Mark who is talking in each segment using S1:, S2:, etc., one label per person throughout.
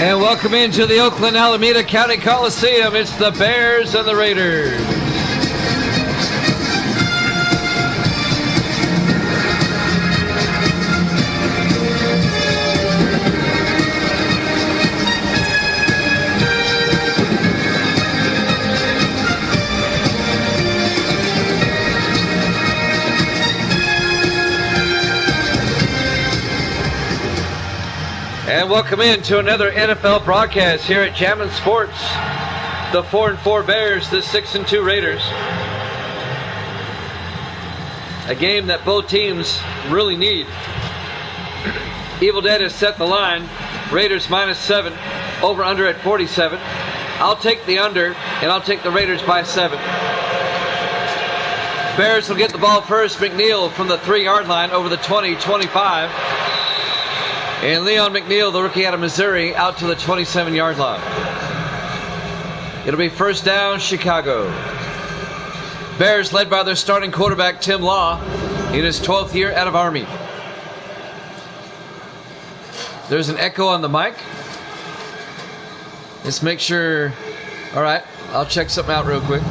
S1: And welcome into the Oakland Alameda County Coliseum. It's the Bears and the Raiders. And welcome into another NFL broadcast here at Jammin' Sports. The 4-4 Bears, the 6-2 Raiders. A game that both teams really need. Evil Dead has set the line. Raiders -7. Over under at 47. I'll take the under, and I'll take the Raiders by 7. Bears will get the ball first. McNeil from the 3-yard line over the 20-25. And Leon McNeil, the rookie out of Missouri, out to the 27-yard line. It'll be first down, Chicago. Bears led by their starting quarterback, Tim Law, in his 12th year out of Army. There's an echo on the mic. Let's make sure. All right, I'll check something out real quick.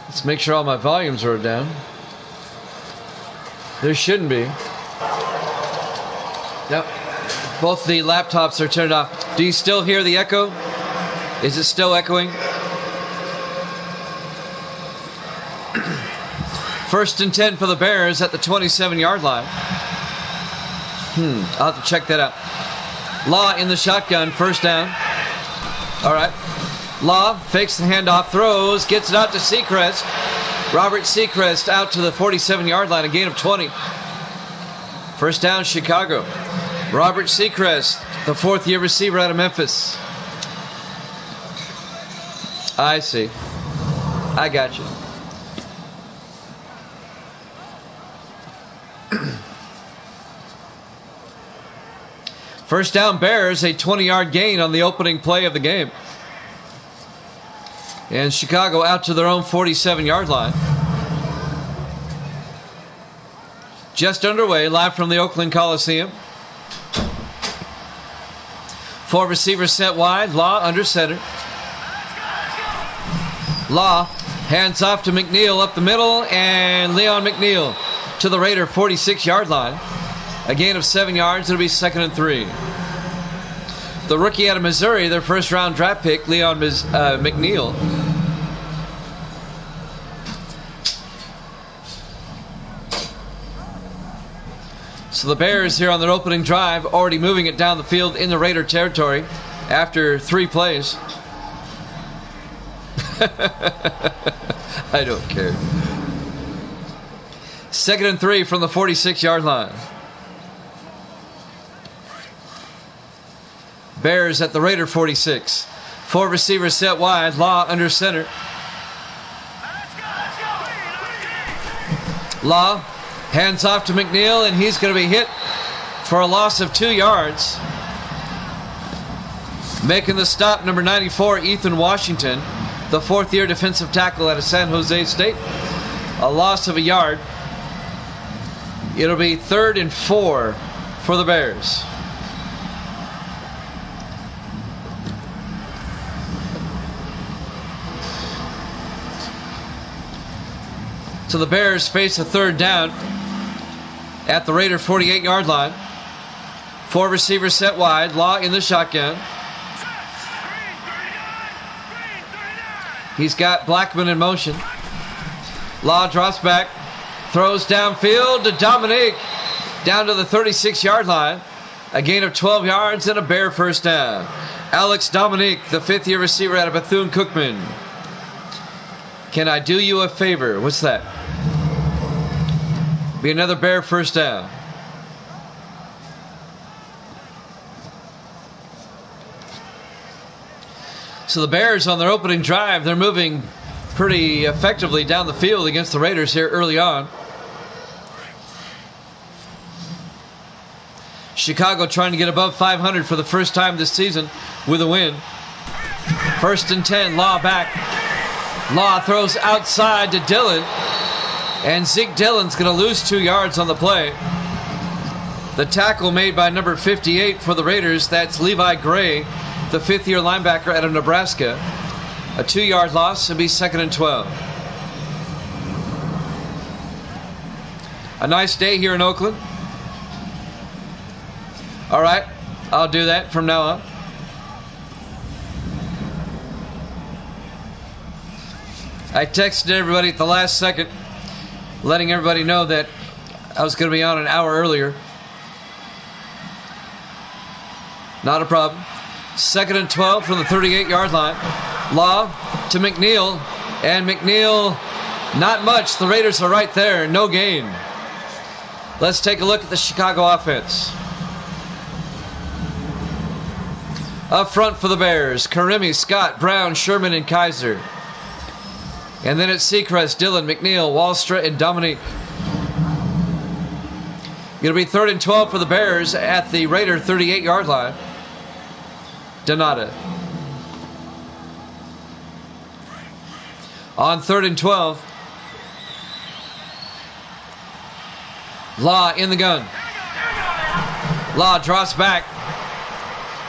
S1: Let's make sure all my volumes are down. There shouldn't be. Yep. Both the laptops are turned off. Do you still hear the echo? Is it still echoing? First and 10 for the Bears at the 27-yard line. I'll have to check that out. Law in the shotgun, first down. All right. Law fakes the handoff, throws, gets it out to Seacrest. Robert Seacrest out to the 47-yard line, a gain of 20. First down, Chicago. Robert Seacrest, the fourth-year receiver out of Memphis. I see. I got you. First down, Bears, a 20-yard gain on the opening play of the game. And Chicago out to their own 47-yard line. Just underway, live from the Oakland Coliseum. 4 receivers set wide. Law under center. Law hands off to McNeil up the middle, and Leon McNeil to the Raider 46-yard line. A gain of 7 yards. It'll be 2nd and 3. The rookie out of Missouri, their first-round draft pick, Leon McNeil. So the Bears here on their opening drive, already moving it down the field in the Raider territory after 3 plays. I don't care. 2nd and 3 from the 46-yard line. Bears at the Raider 46. 4 receivers set wide. Law under center. Law hands off to McNeil, and he's going to be hit for a loss of 2 yards. Making the stop, number 94, Ethan Washington, the 4th-year defensive tackle out of San Jose State. A loss of a yard. It'll be 3rd and 4 for the Bears. So the Bears face a 3rd down at the Raider 48-yard line. 4 receivers set wide. Law in the shotgun. He's got Blackman in motion. Law drops back. Throws downfield to Dominique. Down to the 36-yard line. A gain of 12 yards and a Bear first down. Alex Dominique, the 5th-year receiver out of Bethune-Cookman. Can I do you a favor? What's that? Be another Bear first down. So the Bears on their opening drive, they're moving pretty effectively down the field against the Raiders here early on. Chicago trying to get above 500 for the first time this season with a win. 1st and 10, Law back. Law throws outside to Dillon. And Zeke Dillon's going to lose 2 yards on the play. The tackle made by number 58 for the Raiders, that's Levi Gray, the fifth-year linebacker out of Nebraska. A 2-yard loss, it'll be 2nd and 12. A nice day here in Oakland. All right, I'll do that from now on. I texted everybody at the last second, letting everybody know that I was going to be on an hour earlier. Not a problem. 2nd and 12 from the 38-yard line. Law to McNeil. And McNeil, not much. The Raiders are right there. No gain. Let's take a look at the Chicago offense. Up front for the Bears, Karimi, Scott, Brown, Sherman, and Kaiser. And then it's Seacrest, Dillon, McNeil, Wallstra, and Dominique. Going to be 3rd and 12 for the Bears at the Raider 38-yard line. Donata. On 3rd and 12. Law in the gun. Law drops back.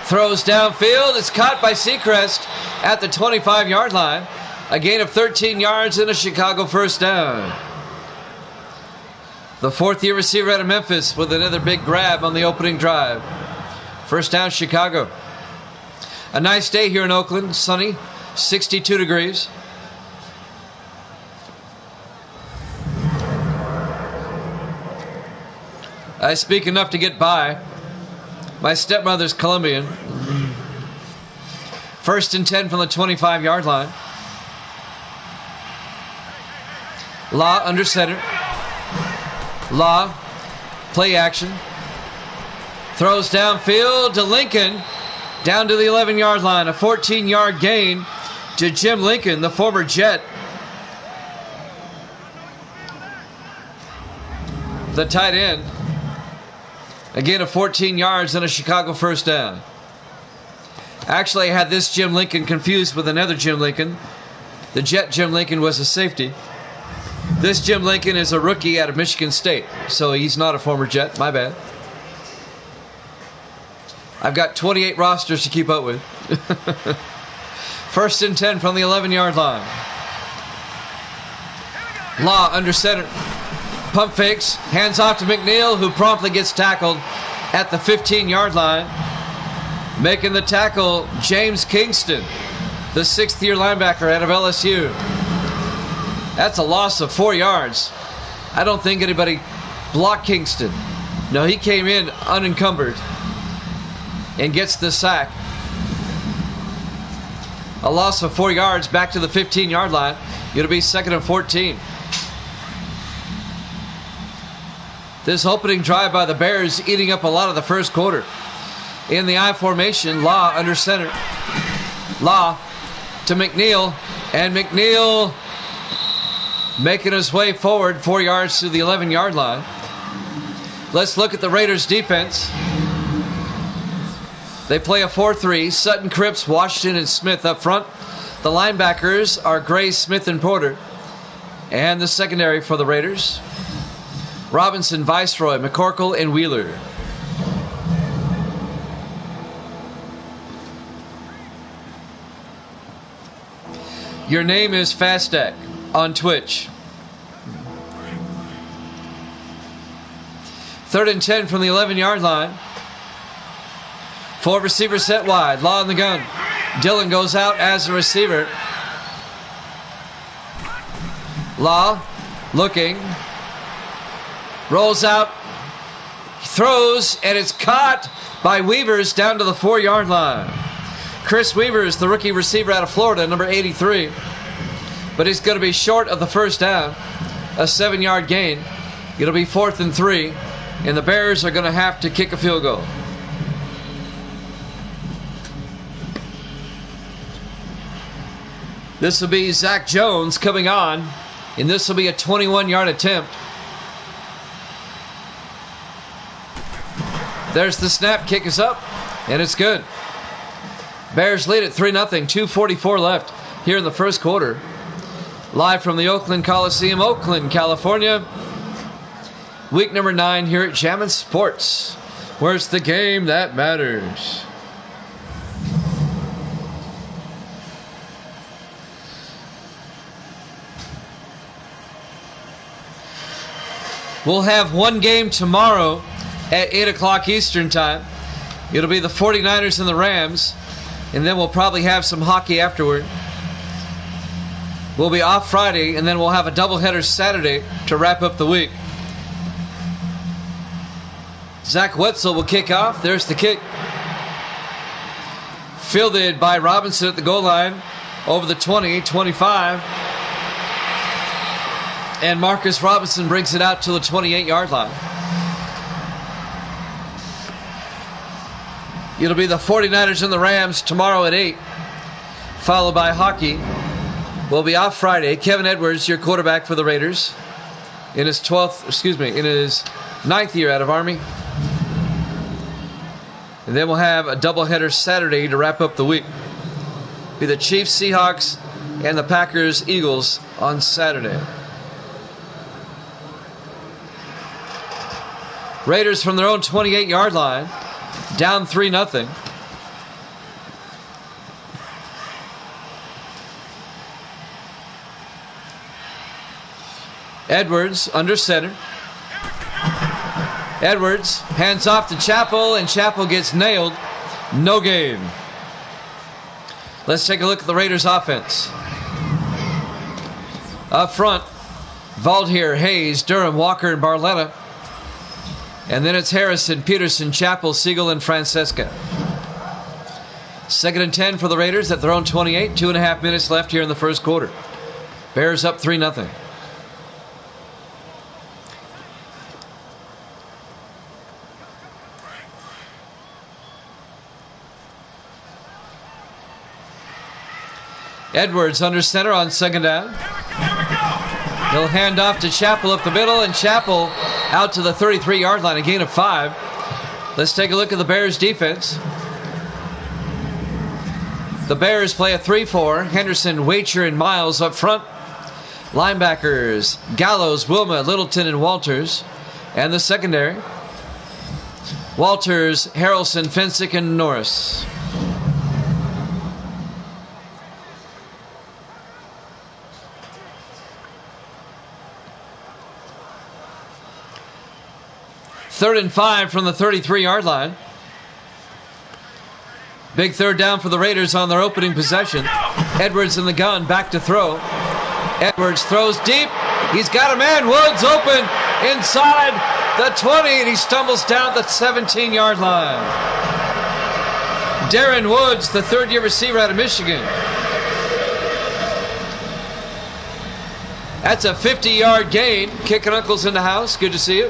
S1: Throws downfield. It's caught by Seacrest at the 25-yard line. A gain of 13 yards and a Chicago first down. The 4th-year receiver out of Memphis with another big grab on the opening drive. First down, Chicago. A nice day here in Oakland. Sunny, 62 degrees. I speak enough to get by. My stepmother's Colombian. 1st and 10 from the 25-yard line. Law under center. Law, play action. Throws downfield to Lincoln. Down to the 11-yard line. A 14-yard gain to Jim Lincoln, the former Jet. The tight end. Again, a 14 yards and a Chicago first down. Actually, I had this Jim Lincoln confused with another Jim Lincoln. The Jet Jim Lincoln was a safety. This Jim Lincoln is a rookie out of Michigan State, so he's not a former Jet. My bad. I've got 28 rosters to keep up with. 1st and 10 from the 11-yard line. Law under center. Pump fakes. Hands off to McNeil, who promptly gets tackled at the 15-yard line. Making the tackle, James Kingston, the 6th-year linebacker out of LSU. That's a loss of 4 yards. I don't think anybody blocked Kingston. No, he came in unencumbered and gets the sack. A loss of 4 yards back to the 15-yard line. It'll be 2nd and 14. This opening drive by the Bears eating up a lot of the first quarter. In the I formation, Law under center. Law to McNeil, and McNeil making his way forward 4 yards to the 11-yard line. Let's look at the Raiders defense. They play a 4-3. Sutton, Cripps, Washington, and Smith up front. The linebackers are Gray, Smith, and Porter. And the secondary for the Raiders, Robinson, Viceroy, McCorkle, and Wheeler. Your name is Fastak on Twitch. 3rd and 10 from the 11-yard line. 4 receivers set wide. Law in the gun. Dillon goes out as a receiver. Law looking. Rolls out. Throws, and it's caught by Weavers down to the 4-yard line. Chris Weavers, the rookie receiver out of Florida, number 83. But he's going to be short of the first down. A 7-yard gain. It'll be 4th and 3. And the Bears are going to have to kick a field goal. This will be Zach Jones coming on. And this will be a 21-yard attempt. There's the snap. Kick is up. And it's good. Bears lead at 3-0. 2:44 left here in the first quarter. Live from the Oakland Coliseum, Oakland, California. Week number 9 here at Jammin' Sports, where it's the game that matters. We'll have one game tomorrow at 8 o'clock Eastern time. It'll be the 49ers and the Rams, and then we'll probably have some hockey afterward. We'll be off Friday, and then we'll have a doubleheader Saturday to wrap up the week. Zach Wetzel will kick off. There's the kick. Fielded by Robinson at the goal line over the 20, 25. And Marcus Robinson brings it out to the 28-yard line. It'll be the 49ers and the Rams tomorrow at 8, followed by hockey. We'll be off Friday. Kevin Edwards, your quarterback for the Raiders, in his 9th year out of Army. And then we'll have a doubleheader Saturday to wrap up the week. Be the Chiefs, Seahawks, and the Packers, Eagles on Saturday. Raiders from their own 28-yard line, down 3-0. Edwards under center. Edwards hands off to Chappell, and Chappell gets nailed. No gain. Let's take a look at the Raiders offense. Up front, Valdir, Hayes, Durham, Walker, and Barletta. And then it's Harrison, Peterson, Chappell, Siegel, and Francesca. 2nd and 10 for the Raiders at their own 28. 2.5 minutes left here in the first quarter. Bears up 3-0. Edwards under center on 2nd down. He'll hand off to Chappell up the middle, and Chappell out to the 33-yard line, a gain of 5. Let's take a look at the Bears defense. The Bears play a 3-4. Henderson, Wacher, and Miles up front. Linebackers, Gallows, Wilma, Littleton, and Walters. And the secondary, Walters, Harrelson, Fensick, and Norris. Third and 5 from the 33-yard line. Big third down for the Raiders on their opening possession. Edwards in the gun, back to throw. Edwards throws deep. He's got a man. Woods open inside the 20, and he stumbles down the 17-yard line. Darren Woods, the third-year receiver out of Michigan. That's a 50-yard gain. Kicking Uncle's in the house. Good to see you.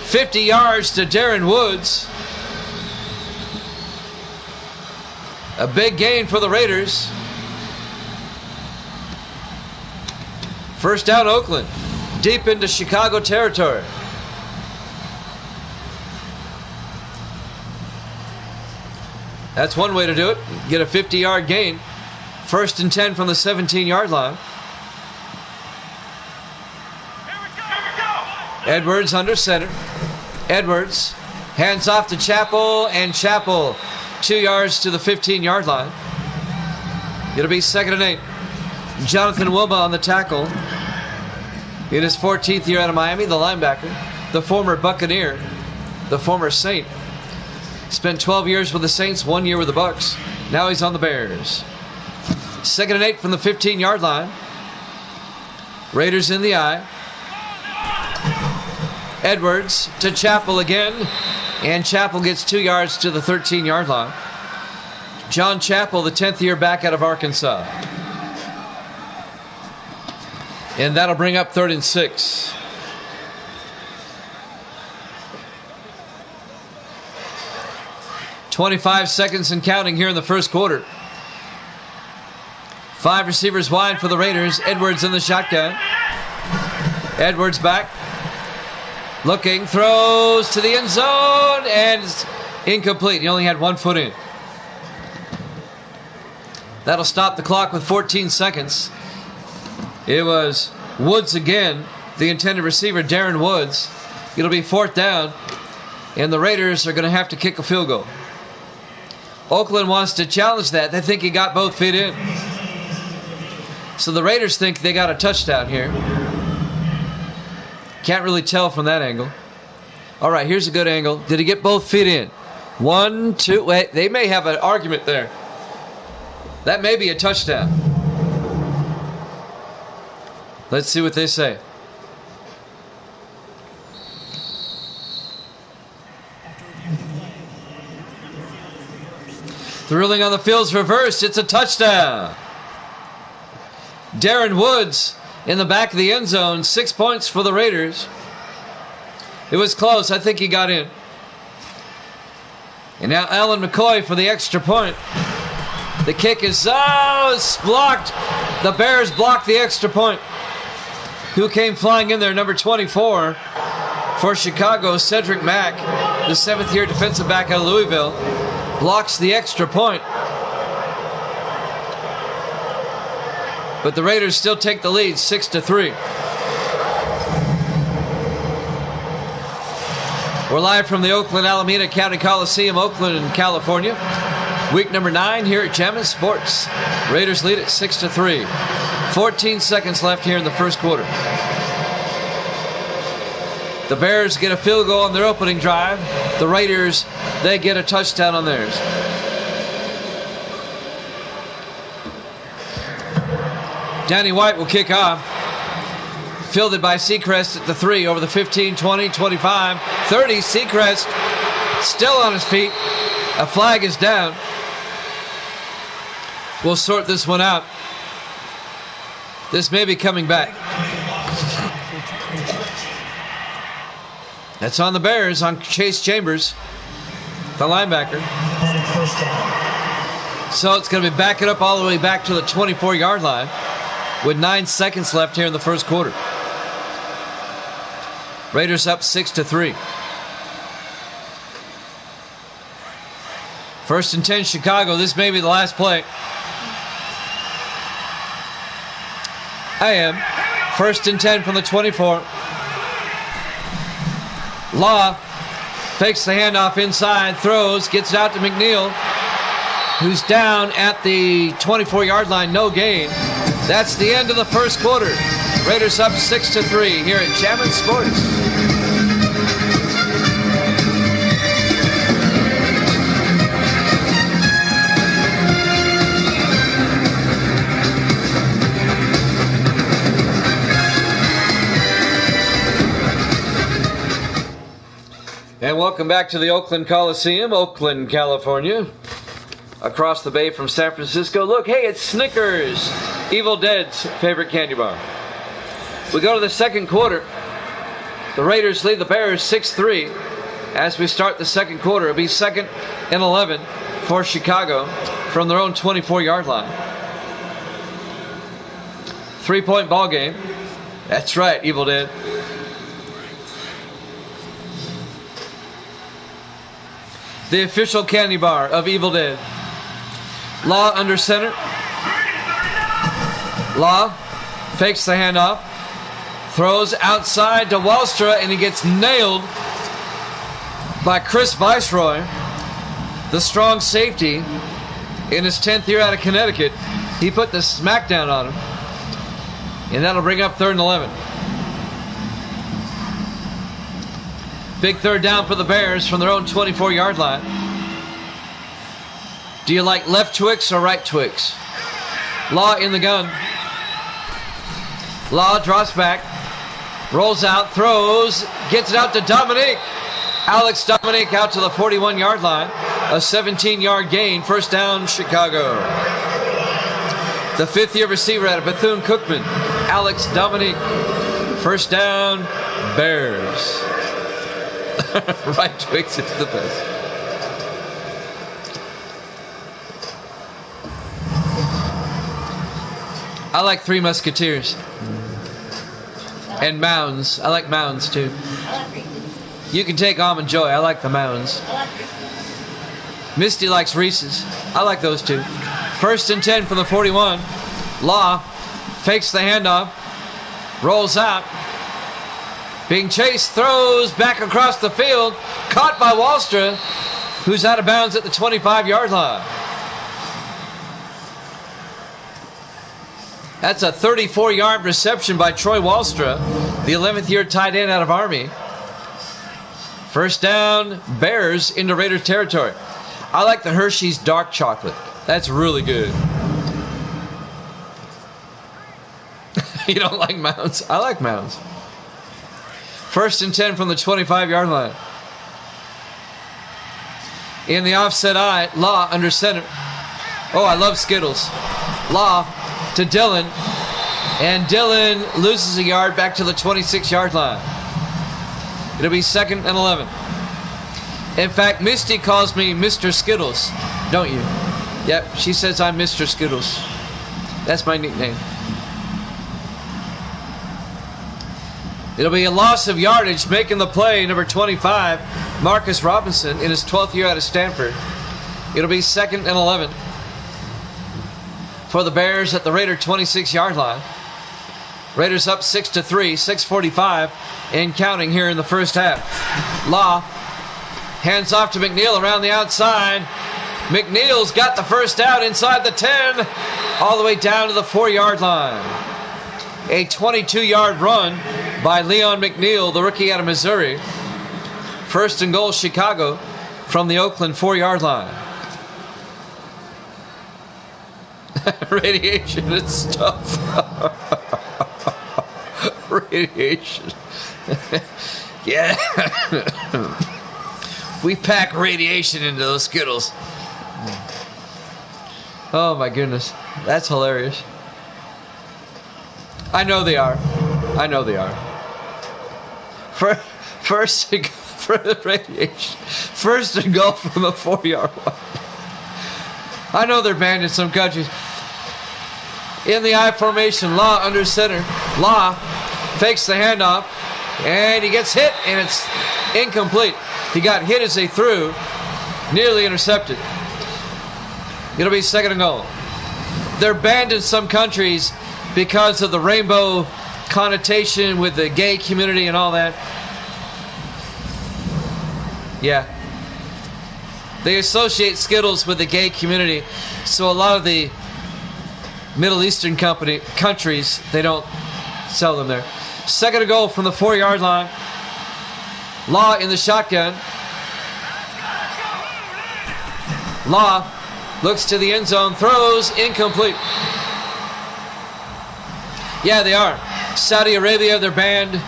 S1: 50 yards to Darren Woods. A big gain for the Raiders. First down, Oakland. Deep into Chicago territory. That's one way to do it. Get a 50-yard gain. 1st and 10 from the 17-yard line. Edwards under center. Edwards hands off to Chappell, and Chappell 2 yards to the 15-yard line. It'll be 2nd and 8. Jonathan Wilma on the tackle. In his 14th year out of Miami, the linebacker, the former Buccaneer, the former Saint. Spent 12 years with the Saints, 1 year with the Bucs. Now he's on the Bears. 2nd and 8 from the 15-yard line. Raiders in the eye. Edwards to Chappell again, and Chappell gets 2 yards to the 13-yard line. John Chappell, the 10th year back out of Arkansas. And that'll bring up 3rd and 6. "25 seconds and counting here in the first quarter. 5 receivers wide for the Raiders. Edwards in the shotgun. Edwards back. Looking, throws to the end zone, and it's incomplete. He only had 1 foot in. That'll stop the clock with 14 seconds. It was Woods again, the intended receiver, Darren Woods. It'll be 4th down, and the Raiders are going to have to kick a field goal. Oakland wants to challenge that. They think he got both feet in. So the Raiders think they got a touchdown here. Can't really tell from that angle. All right, here's a good angle. Did he get both feet in? 1, 2. Wait, they may have an argument there. That may be a touchdown. Let's see what they say. The ruling on the field's reversed. It's a touchdown. Darren Woods in the back of the end zone. 6 points for the Raiders. It was close. I think he got in. And now Alan McCoy for the extra point. The kick is it's blocked. The Bears blocked the extra point. Who came flying in there? Number 24 for Chicago, Cedric Mack, the 7th-year defensive back out of Louisville, blocks the extra point. But the Raiders still take the lead, 6-3. We're live from the Oakland Alameda County Coliseum, Oakland, California. Week number 9 here at Jammin' Sports. Raiders lead at 6-3. 14 seconds left here in the first quarter. The Bears get a field goal on their opening drive. The Raiders, they get a touchdown on theirs. Danny White will kick off. Fielded by Seacrest at the 3 over the 15, 20, 25, 30. Seacrest still on his feet. A flag is down. We'll sort this one out. This may be coming back. That's on the Bears, on Chase Chambers, the linebacker. So it's going to be backing up all the way back to the 24-yard line with 9 seconds left here in the first quarter. Raiders up 6-3. 1st and 10 Chicago. This may be the last play. I am. 1st and 10 from the 24. Law fakes the handoff inside, throws, gets it out to McNeil, who's down at the 24-yard line, no gain. That's the end of the first quarter. Raiders up 6-3 here at Jammin' Sports. And welcome back to the Oakland Coliseum, Oakland, California. Across the bay from San Francisco. Look, hey, it's Snickers, Evil Dead's favorite candy bar. We go to the second quarter. The Raiders lead the Bears 6-3. As we start the second quarter, it'll be 2nd and 11 for Chicago from their own 24-yard line. 3-point ball game. That's right, Evil Dead. The official candy bar of Evil Dead. Law under center. Law fakes the handoff. Throws outside to Wallstra, and he gets nailed by Chris Viceroy, the strong safety in his 10th year out of Connecticut. He put the smackdown on him. And that'll bring up 3rd and 11. Big 3rd down for the Bears from their own 24-yard line. Do you like left Twix or right Twix? Law in the gun. Law drops back. Rolls out, throws, gets it out to Dominique. Alex Dominique out to the 41-yard line. A 17-yard gain. 1st down, Chicago. The 5th-year receiver out of Bethune-Cookman, Alex Dominique. 1st down, Bears. Right Twix is the best. I like Three Musketeers. And Mounds. I like Mounds too. You can take Almond Joy. I like the Mounds. Misty likes Reese's. I like those two. 1st and 10 from the 41. Law fakes the handoff. Rolls out. Being chased, throws back across the field. Caught by Wallstra, who's out of bounds at the 25-yard line. That's a 34-yard reception by Troy Wallstra, the 11th-year tight end out of Army. First down, Bears into Raider territory. I like the Hershey's dark chocolate. That's really good. You don't like Mounds? I like Mounds. First and 10 from the 25-yard line. In the offset eye, Law under center. Oh, I love Skittles. Law to Dillon. And Dillon loses a yard back to the 26-yard line. It'll be 2nd and 11. In fact, Misty calls me Mr. Skittles, don't you? Yep, she says I'm Mr. Skittles. That's my nickname. It'll be a loss of yardage, making the play, number 25, Marcus Robinson, in his 12th year out of Stanford. It'll be 2nd and 11 for the Bears at the Raider 26-yard line. Raiders up 6-3, 6:45 and counting here in the first half. Law hands off to McNeil around the outside. McNeil's got the first down inside the 10, all the way down to the 4-yard line. A 22-yard run by Leon McNeil, the rookie out of Missouri. First and goal, Chicago, from the Oakland 4-yard line. Radiation and stuff. Radiation. Yeah. We pack radiation into those Skittles. Oh my goodness. That's hilarious. I know they are. I know they are. First for the radiation. First and goal from the 4-yard line. I know they're banned in some countries. In the I formation, Law under center. Law fakes the handoff, and he gets hit, and it's incomplete. He got hit as they threw, nearly intercepted. It'll be 2nd and goal. They're banned in some countries because of the rainbow connotation with the gay community and all that. Yeah. They associate Skittles with the gay community, so a lot of the Middle Eastern countries, they don't sell them there. 2nd and goal from the 4-yard line. Law in the shotgun. Law looks to the end zone, throws, incomplete. Yeah, they are. Saudi Arabia, they're banned.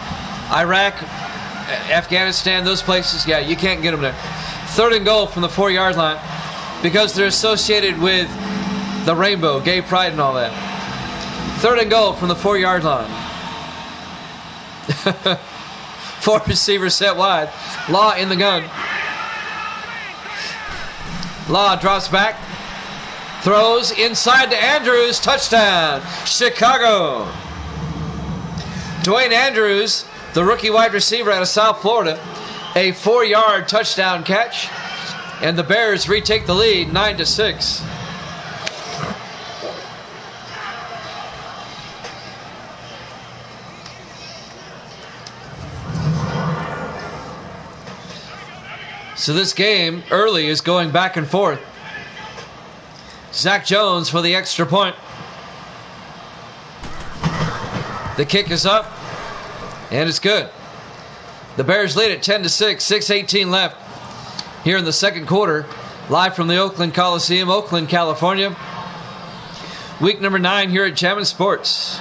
S1: Iraq, Afghanistan, those places, yeah, you can't get them there. 3rd and goal from the 4-yard line because they're associated with the rainbow, gay pride and all that. 3rd and goal from the 4-yard line. 4 receivers set wide. Law in the gun. Law drops back. Throws inside to Andrews. Touchdown, Chicago. Dwayne Andrews, the rookie wide receiver out of South Florida. A 4-yard touchdown catch. And the Bears retake the lead 9-6. So this game early is going back and forth. Zach Jones for the extra point. The kick is up, and it's good. The Bears lead at 10-6, 6:18 left here in the second quarter. Live from the Oakland Coliseum, Oakland, California. Week number 9 here at Jammin' Sports.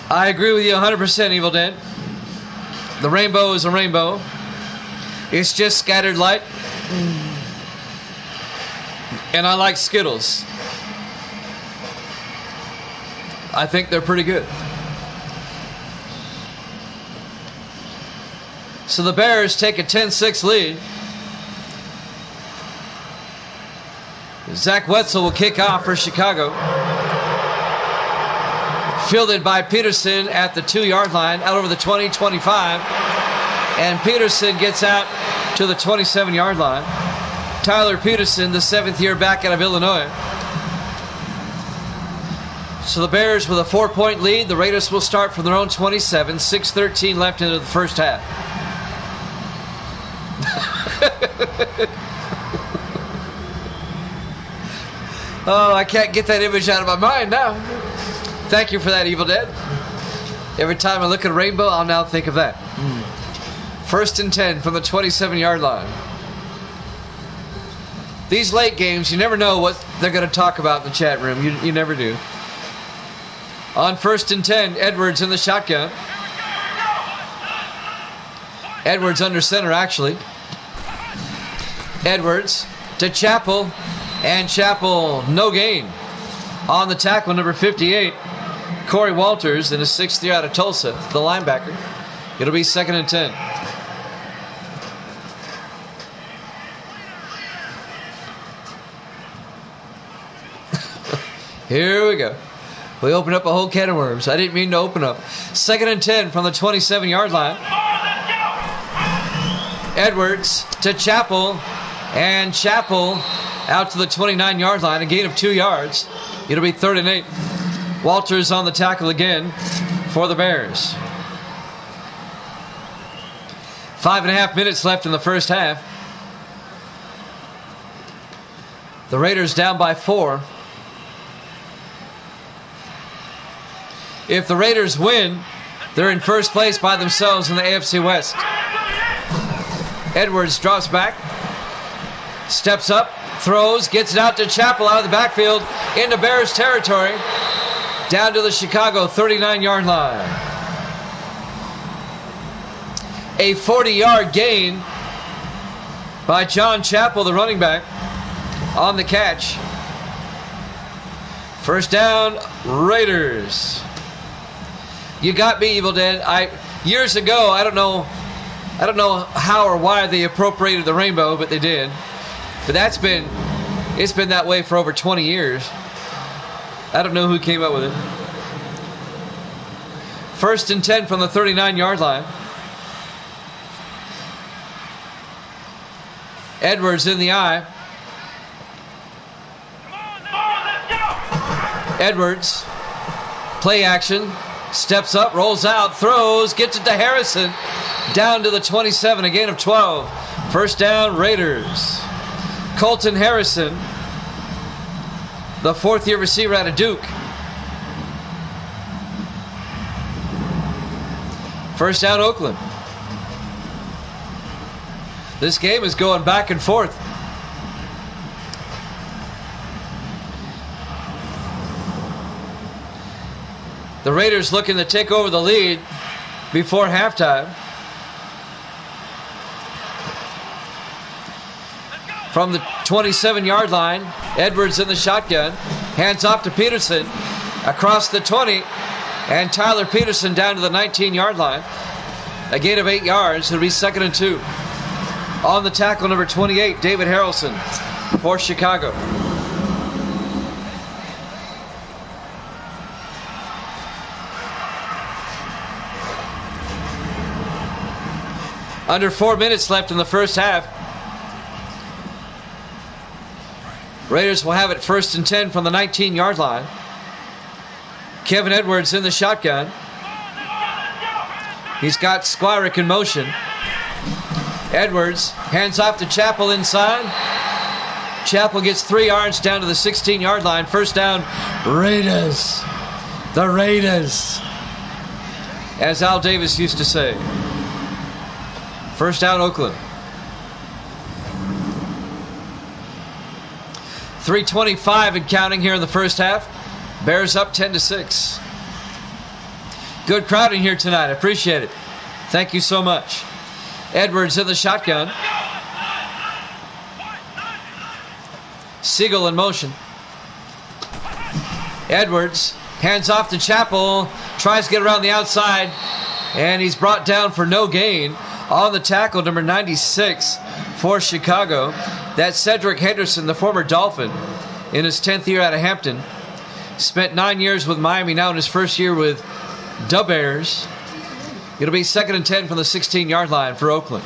S1: I agree with you 100%, Evil Dan. The rainbow is a rainbow. It's just scattered light. And I like Skittles. I think they're pretty good. So the Bears take a 10-6 lead. Zach Wetzel will kick off for Chicago. Fielded by Peterson at the 2-yard line, out over the 20, 25. And Peterson gets out to the 27-yard line. Tyler Peterson, the 7th year back out of Illinois. So the Bears with a 4-point lead. The Raiders will start from their own 27. 6:13 left into the first half. Oh, I can't get that image out of my mind now. Thank you for that, Evil Dead. Every time I look at a rainbow, I'll now think of that. 1st and 10 from the 27-yard line. These late games, you never know what they're going to talk about in the chat room. You never do. On 1st and 10, Edwards in the shotgun. Edwards under center, actually. Edwards to Chappell. And Chappell, no gain. On the tackle, number 58, Corey Walters in his 6th year out of Tulsa, the linebacker. It'll be 2nd and 10. Here we go. We open up a whole can of worms. I didn't mean to open up. 2nd and 10 from the 27-yard line. Edwards to Chappell. And Chappell out to the 29-yard line. A gain of 2 yards. It'll be 3rd and 8. Walters on the tackle again for the Bears. 5.5 minutes left in the first half. The Raiders down by 4. If the Raiders win, they're in first place by themselves in the AFC West. Edwards drops back, steps up, throws, gets it out to Chappell out of the backfield into Bears territory, down to the Chicago 39-yard line. A 40-yard gain by John Chappell, the running back, on the catch. First down, Raiders. You got me, Evil Dead. Years ago, I don't know how or why they appropriated the rainbow, but they did. But it's been that way for over 20 years. I don't know who came up with it. 1st and 10 from the 39-yard line. Edwards in the eye. Edwards, play action. Steps up, rolls out, throws, gets it to Harrison. Down to the 27, a gain of 12. First down, Raiders. Colton Harrison, the 4th-year receiver out of Duke. First down, Oakland. This game is going back and forth. The Raiders looking to take over the lead before halftime. From the 27-yard line, Edwards in the shotgun. Hands off to Peterson. Across the 20. And Tyler Peterson down to the 19-yard line. A gain of 8 yards. It'll be 2nd and 2. On the tackle, number 28, David Harrelson for Chicago. Under 4 minutes left in the first half. Raiders will have it 1st and 10 from the 19-yard line. Kevin Edwards in the shotgun. He's got Squirick in motion. Edwards hands off to Chappell inside. Chappell gets 3 yards down to the 16-yard line. First down, Raiders. The Raiders, as Al Davis used to say. First down, Oakland. 3:25 and counting here in the first half. Bears up 10-6. Good crowd in here tonight. I appreciate it. Thank you so much. Edwards in the shotgun. Siegel in motion. Edwards hands off to Chappell. Tries to get around the outside. And he's brought down for no gain. On the tackle, number 96 for Chicago. That's Cedric Henderson, the former Dolphin, in his 10th year out of Hampton. Spent 9 years with Miami, now in his first year with the Bears. It'll be 2nd and 10 from the 16-yard line for Oakland.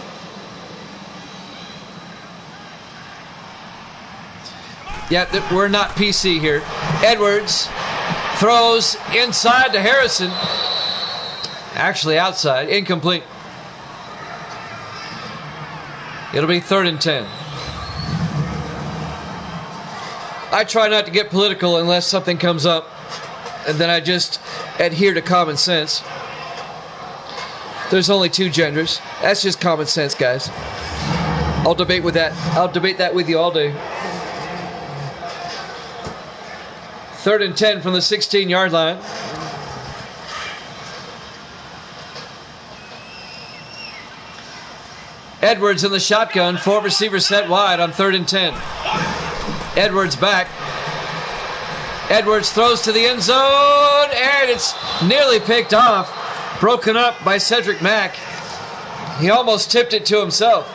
S1: Yeah, we're not PC here. Edwards Throws inside to Harrison. Actually outside. Incomplete. It'll be 3rd and 10. I try not to get political unless something comes up, and then I just adhere to common sense. There's only 2 genders. That's just common sense, guys. I'll debate that with you all day. 3rd and 10 from the 16-yard line. Edwards in the shotgun. 4 receivers set wide on 3rd and 10. Edwards back. Edwards throws to the end zone, and it's nearly picked off. Broken up by Cedric Mack. He almost tipped it to himself.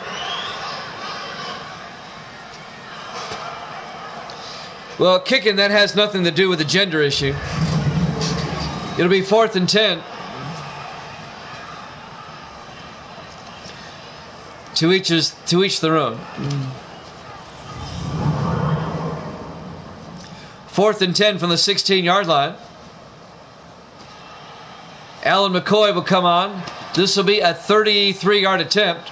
S1: Well, kicking, that has nothing to do with the gender issue. It'll be 4th and 10. To each their own. 4th and 10 from the 16-yard line. Alan McCoy will come on. This will be a 33-yard attempt.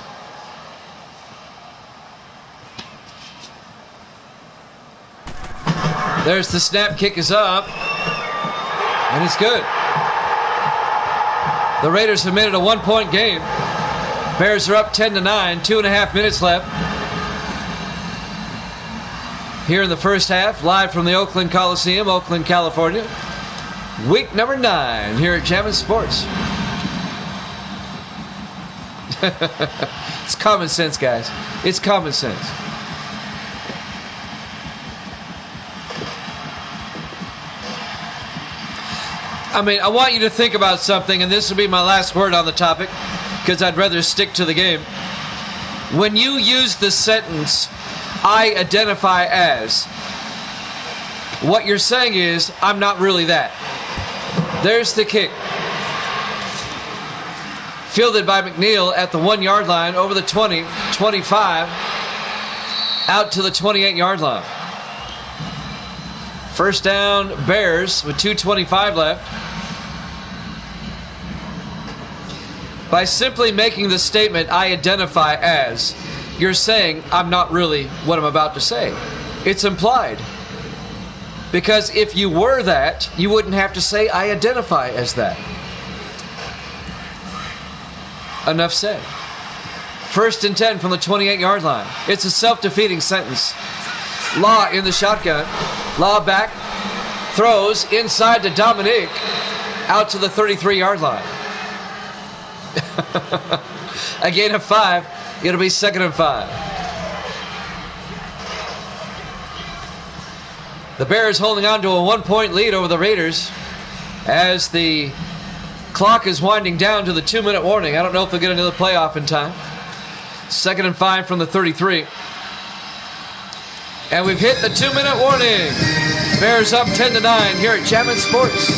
S1: There's the snap. Kick is up. And it's good. The Raiders have made it a 1-point game. Bears are up 10-9. 2.5 minutes left. Here in the first half, live from the Oakland Coliseum, Oakland, California. Week number 9 here at Jammin' Sports. It's common sense, guys. It's common sense. I mean, I want you to think about something, and this will be my last word on the topic, because I'd rather stick to the game. When you use the sentence, I identify as, what you're saying is, I'm not really that. There's the kick. Fielded by McNeil at the 1-yard line, over the 20, 25, out to the 28-yard line. First down, Bears, with 2:25 left. By simply making the statement, I identify as, you're saying, I'm not really what I'm about to say. It's implied. Because if you were that, you wouldn't have to say, I identify as that. Enough said. 1st and 10 from the 28-yard line. It's a self-defeating sentence. Law in the shotgun. Law back. Throws inside to Dominique. Out to the 33-yard line. A gain of 5. It'll be 2nd and 5. The Bears holding on to a 1-point lead over the Raiders as the clock is winding down to the 2-minute warning. I don't know if they'll get another playoff in time. 2nd and 5 from the 33. And we've hit the 2-minute warning. Bears up 10-9 here at Jammin' Sports.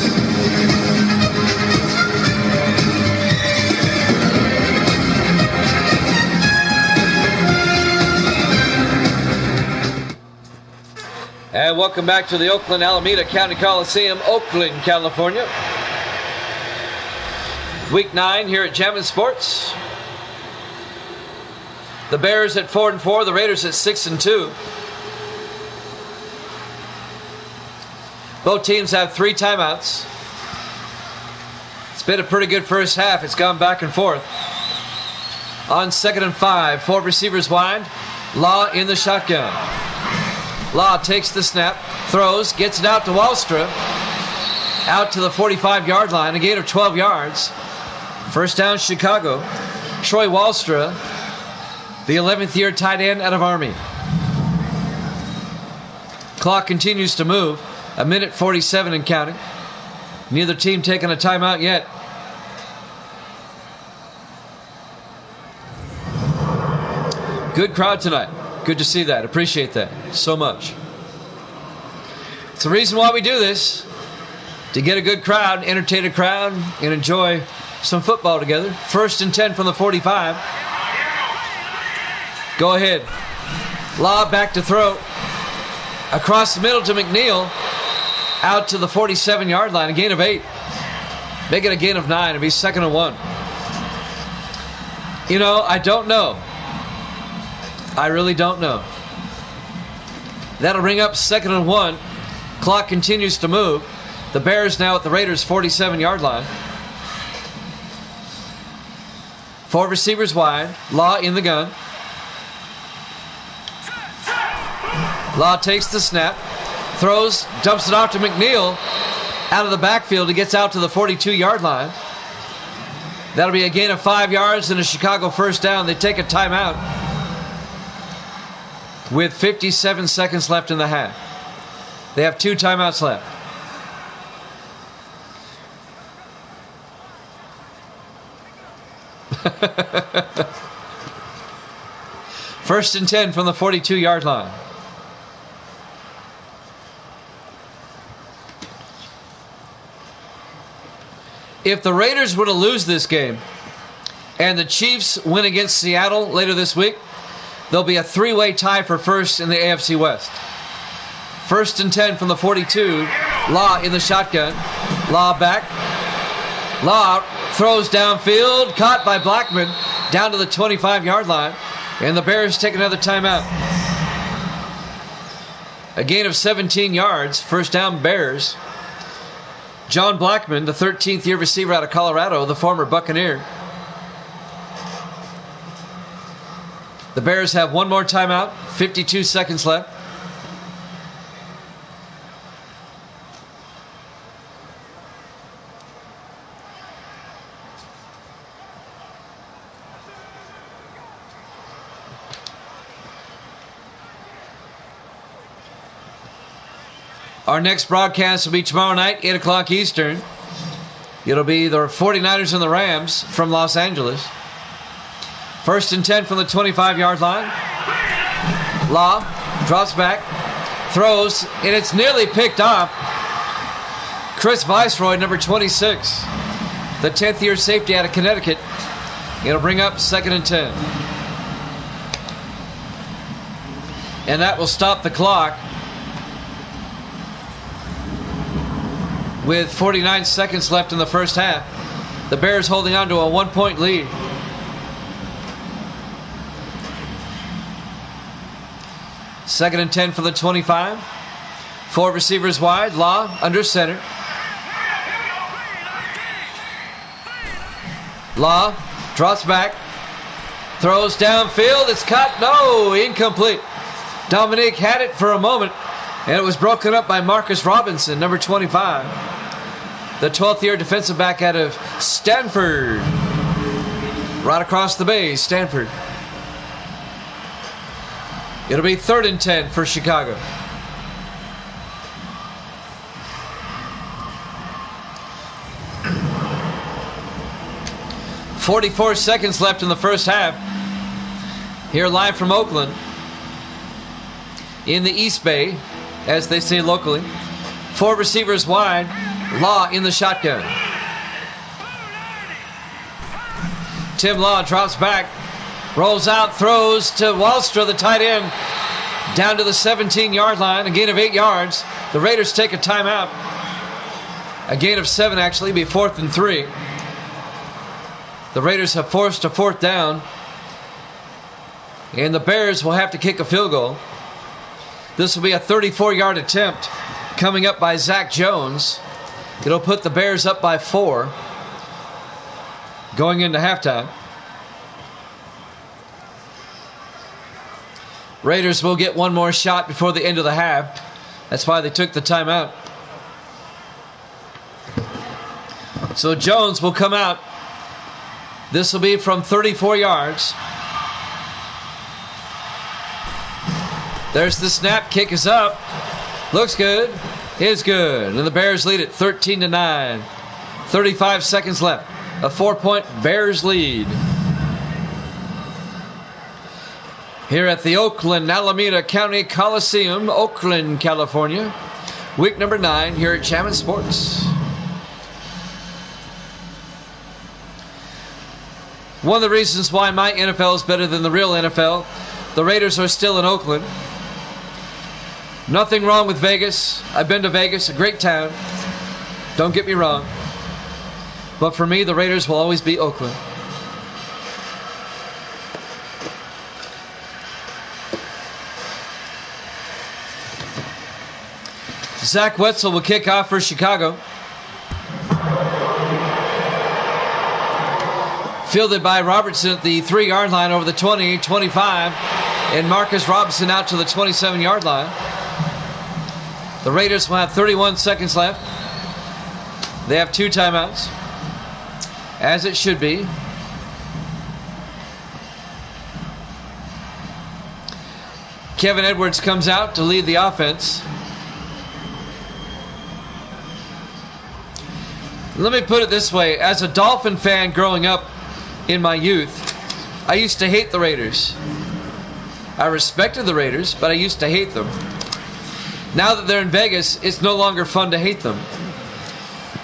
S1: And welcome back to the Oakland Alameda County Coliseum, Oakland, California. Week 9 here at Jammin' Sports. The Bears at 4-4, the Raiders at 6-2. Both teams have 3 timeouts. It's been a pretty good first half. It's gone back and forth. On 2nd and 5, 4 receivers wide. Law in the shotgun. Law takes the snap, throws, gets it out to Wallstra. Out to the 45-yard line, a gain of 12 yards. First down, Chicago. Troy Wallstra, the 11th-year tight end out of Army. Clock continues to move. 1:47 and counting. Neither team taking a timeout yet. Good crowd tonight. Good to see that. Appreciate that so much. It's the reason why we do this. To get a good crowd, entertain a crowd, and enjoy some football together. 1st and 10 from the 45. Go ahead. Law back to throw. Across the middle to McNeil. out to the 47-yard line. A gain of 8. Make it a gain of 9. It'll be 2nd and 1. You know, I don't know. I really don't know. That'll bring up 2nd and 1. Clock continues to move. The Bears now at the Raiders' 47-yard line. 4 receivers wide. Law in the gun. Law takes the snap. Throws, dumps it off to McNeil. Out of the backfield. He gets out to the 42-yard line. That'll be a gain of 5 yards and a Chicago first down. They take a timeout with 57 seconds left in the half. They have 2 timeouts left. First and 10 from the 42-yard line. If the Raiders were to lose this game and the Chiefs win against Seattle later this week, there'll be a 3-way tie for first in the AFC West. First and 10 from the 42. Law in the shotgun. Law back. Law throws downfield. Caught by Blackman down to the 25-yard line. And the Bears take another timeout. A gain of 17 yards. First down Bears. John Blackman, the 13th year receiver out of Colorado, the former Buccaneer. The Bears have one more timeout. 52 seconds left. Our next broadcast will be tomorrow night, 8 o'clock Eastern. It'll be the 49ers and the Rams from Los Angeles. First and 10 from the 25-yard line. Law drops back, throws, and it's nearly picked off. Chris Viceroy, number 26, the 10th year safety out of Connecticut. It'll bring up 2nd and 10. And that will stop the clock with 49 seconds left in the first half. The Bears holding on to a 1-point lead. Second and 10 for the 25. 4 receivers wide. Law under center. Law drops back. Throws downfield. It's caught. No, incomplete. Dominique had it for a moment, and it was broken up by Marcus Robinson, number 25. The 12th year defensive back out of Stanford. Right across the bay, Stanford. It'll be 3rd and 10 for Chicago. .44 seconds left in the first half. Here live from Oakland. In the East Bay, as they say locally. 4 receivers wide. Law in the shotgun. Tim Law drops back. Rolls out, throws to Wallstra, the tight end. Down to the 17-yard line. A gain of 8 yards. The Raiders take a timeout. A gain of 7, actually. Be 4th and 3. The Raiders have forced a 4th down. And the Bears will have to kick a field goal. This will be a 34-yard attempt coming up by Zach Jones. It'll put the Bears up by 4 going into halftime. Raiders will get one more shot before the end of the half. That's why they took the timeout. So Jones will come out. This will be from 34 yards. There's the snap. Kick is up. Looks good. Is good. And the Bears lead it 13-9. 35 seconds left. A 4-point Bears lead. Here at the Oakland Alameda County Coliseum, Oakland, California. Week number 9 here at Chapman Sports. One of the reasons why my NFL is better than the real NFL, the Raiders are still in Oakland. Nothing wrong with Vegas. I've been to Vegas, a great town. Don't get me wrong. But for me, the Raiders will always be Oakland. Zach Wetzel will kick off for Chicago. Fielded by Robertson at the 3-yard line over the 20, 25. And Marcus Robinson out to the 27-yard line. The Raiders will have 31 seconds left. They have 2 timeouts, as it should be. Kevin Edwards comes out to lead the offense. Let me put it this way. As a Dolphin fan growing up in my youth, I used to hate the Raiders. I respected the Raiders, but I used to hate them. Now that they're in Vegas, it's no longer fun to hate them.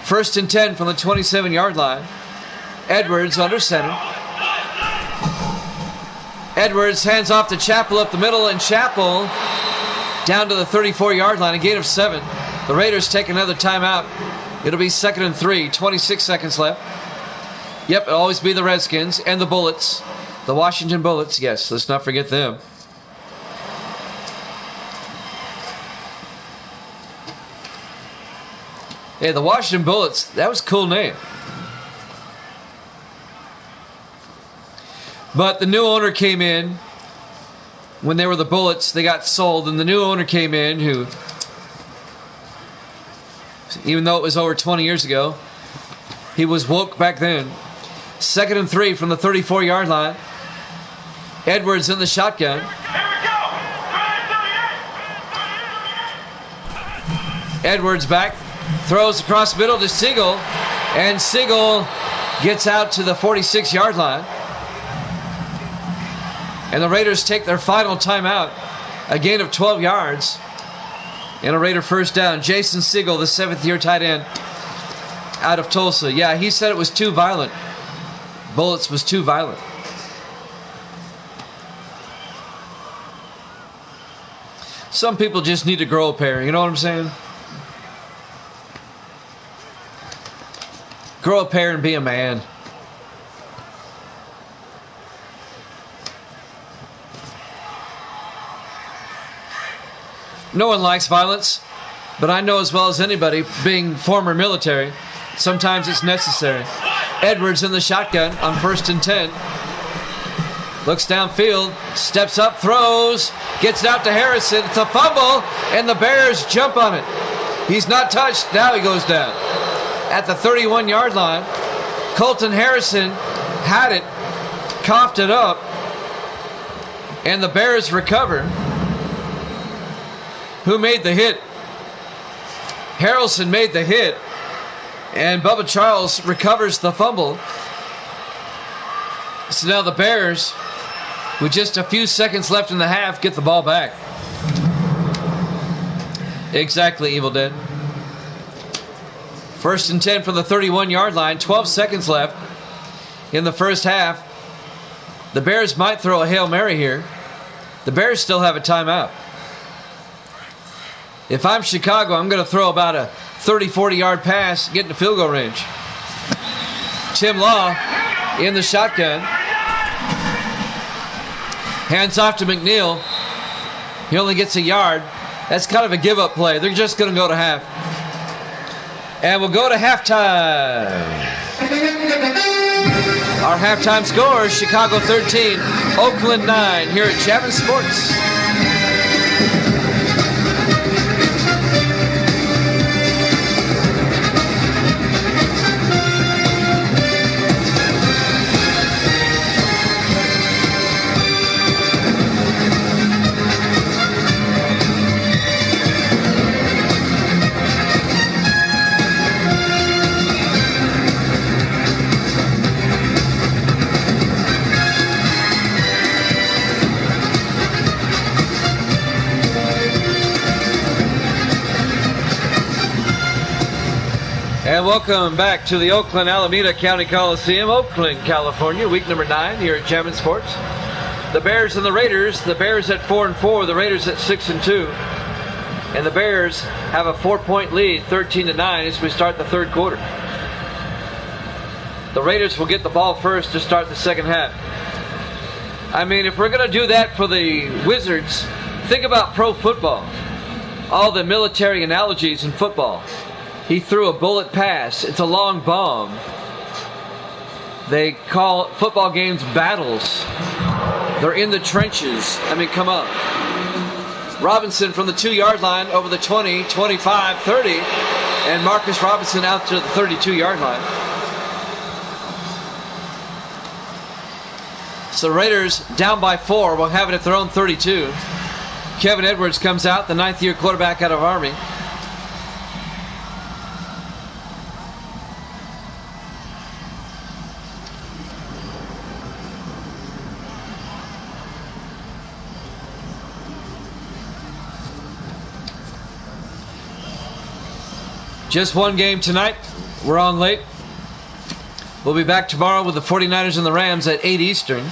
S1: 1st and 10 from the 27-yard line. Edwards under center. Edwards hands off to Chappell up the middle, and Chappell down to the 34-yard line, a gain of 7. The Raiders take another timeout. It'll be 2nd and 3, 26 seconds left. Yep, it'll always be the Redskins and the Bullets. The Washington Bullets, yes, let's not forget them. Hey, the Washington Bullets, that was a cool name. But the new owner came in. When they were the Bullets, they got sold, and the new owner came in who, even though it was over 20 years ago, he was woke back then. 2nd and 3 from the 34-yard line. Edwards in the shotgun. Edwards back. Throws across the middle to Siegel. And Siegel gets out to the 46-yard line. And the Raiders take their final timeout. A gain of 12 yards. And a Raider first down. Jason Siegel, the 7th-year tight end out of Tulsa. Yeah, he said it was too violent. Bullets was too violent. Some people just need to grow a pair. You know what I'm saying? Grow a pair and be a man. No one likes violence, but I know as well as anybody, being former military, sometimes it's necessary. Edwards in the shotgun on 1st and 10. Looks downfield, steps up, throws, gets it out to Harrison. It's a fumble, and the Bears jump on it. He's not touched. Now he goes down. At the 31-yard line, Colton Harrison had it, coughed it up, and the Bears recover. Who made the hit? Harrelson made the hit, and Bubba Charles recovers the fumble. So now the Bears, with just a few seconds left in the half, get the ball back. Exactly, Evil Dead. 1st and 10 from the 31-yard line, 12 seconds left in the first half. The Bears might throw a Hail Mary here. The Bears still have a timeout. If I'm Chicago, I'm going to throw about a 30-40-yard pass, get into field goal range. Tim Law in the shotgun. Hands off to McNeil. He only gets a yard. That's kind of a give-up play. They're just going to go to half. And we'll go to halftime. Our halftime score is Chicago 13, Oakland 9 here at Chapman Sports. And welcome back to the Oakland Alameda County Coliseum, Oakland, California, week number 9 here at Chapman Sports. The Bears and the Raiders. The Bears at 4-4, the Raiders at 6-2. And the Bears have a 4-point lead, 13-9, as we start the third quarter. The Raiders will get the ball first to start the second half. I mean, if we're going to do that for the Wizards, think about pro football. All the military analogies in football. He threw a bullet pass. It's a long bomb. They call football games battles. They're in the trenches. I mean, come on. Robinson from the 2-yard line over the 20, 25, 30. And Marcus Robinson out to the 32-yard line. So the Raiders down by 4 will have it at their own 32. Kevin Edwards comes out, the 9th-year quarterback out of Army. Just one game tonight. We're on late. We'll be back tomorrow with the 49ers and the Rams at 8 Eastern.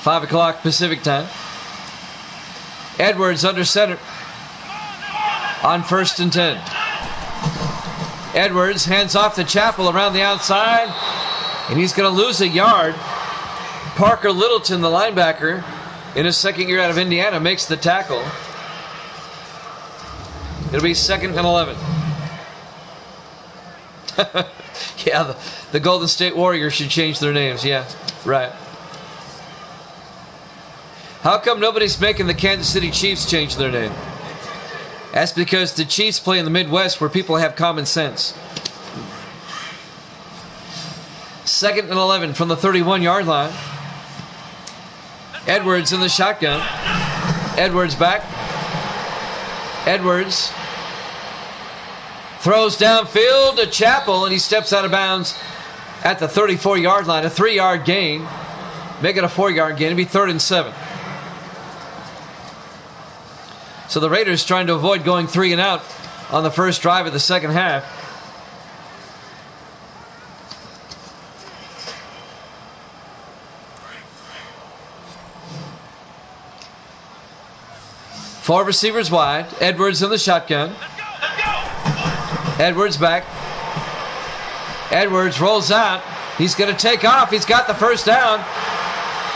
S1: 5 o'clock Pacific time. Edwards under center on 1st and 10. Edwards hands off to Chappell around the outside, and he's going to lose a yard. Parker Littleton, the linebacker, in his second year out of Indiana, makes the tackle. It'll be 2nd and 11. Yeah, the Golden State Warriors should change their names. Yeah, right. How come nobody's making the Kansas City Chiefs change their name? That's because the Chiefs play in the Midwest where people have common sense. 2nd and 11 from the 31-yard line. Edwards in the shotgun. Edwards back. Edwards throws downfield to Chappell, and he steps out of bounds at the 34-yard line. A 3-yard gain. Make it a 4-yard gain. It'll be 3rd and 7. So the Raiders trying to avoid going 3 and out on the first drive of the second half. Four receivers wide. Edwards in the shotgun. Edwards back. Edwards rolls out. He's going to take off. He's got the first down.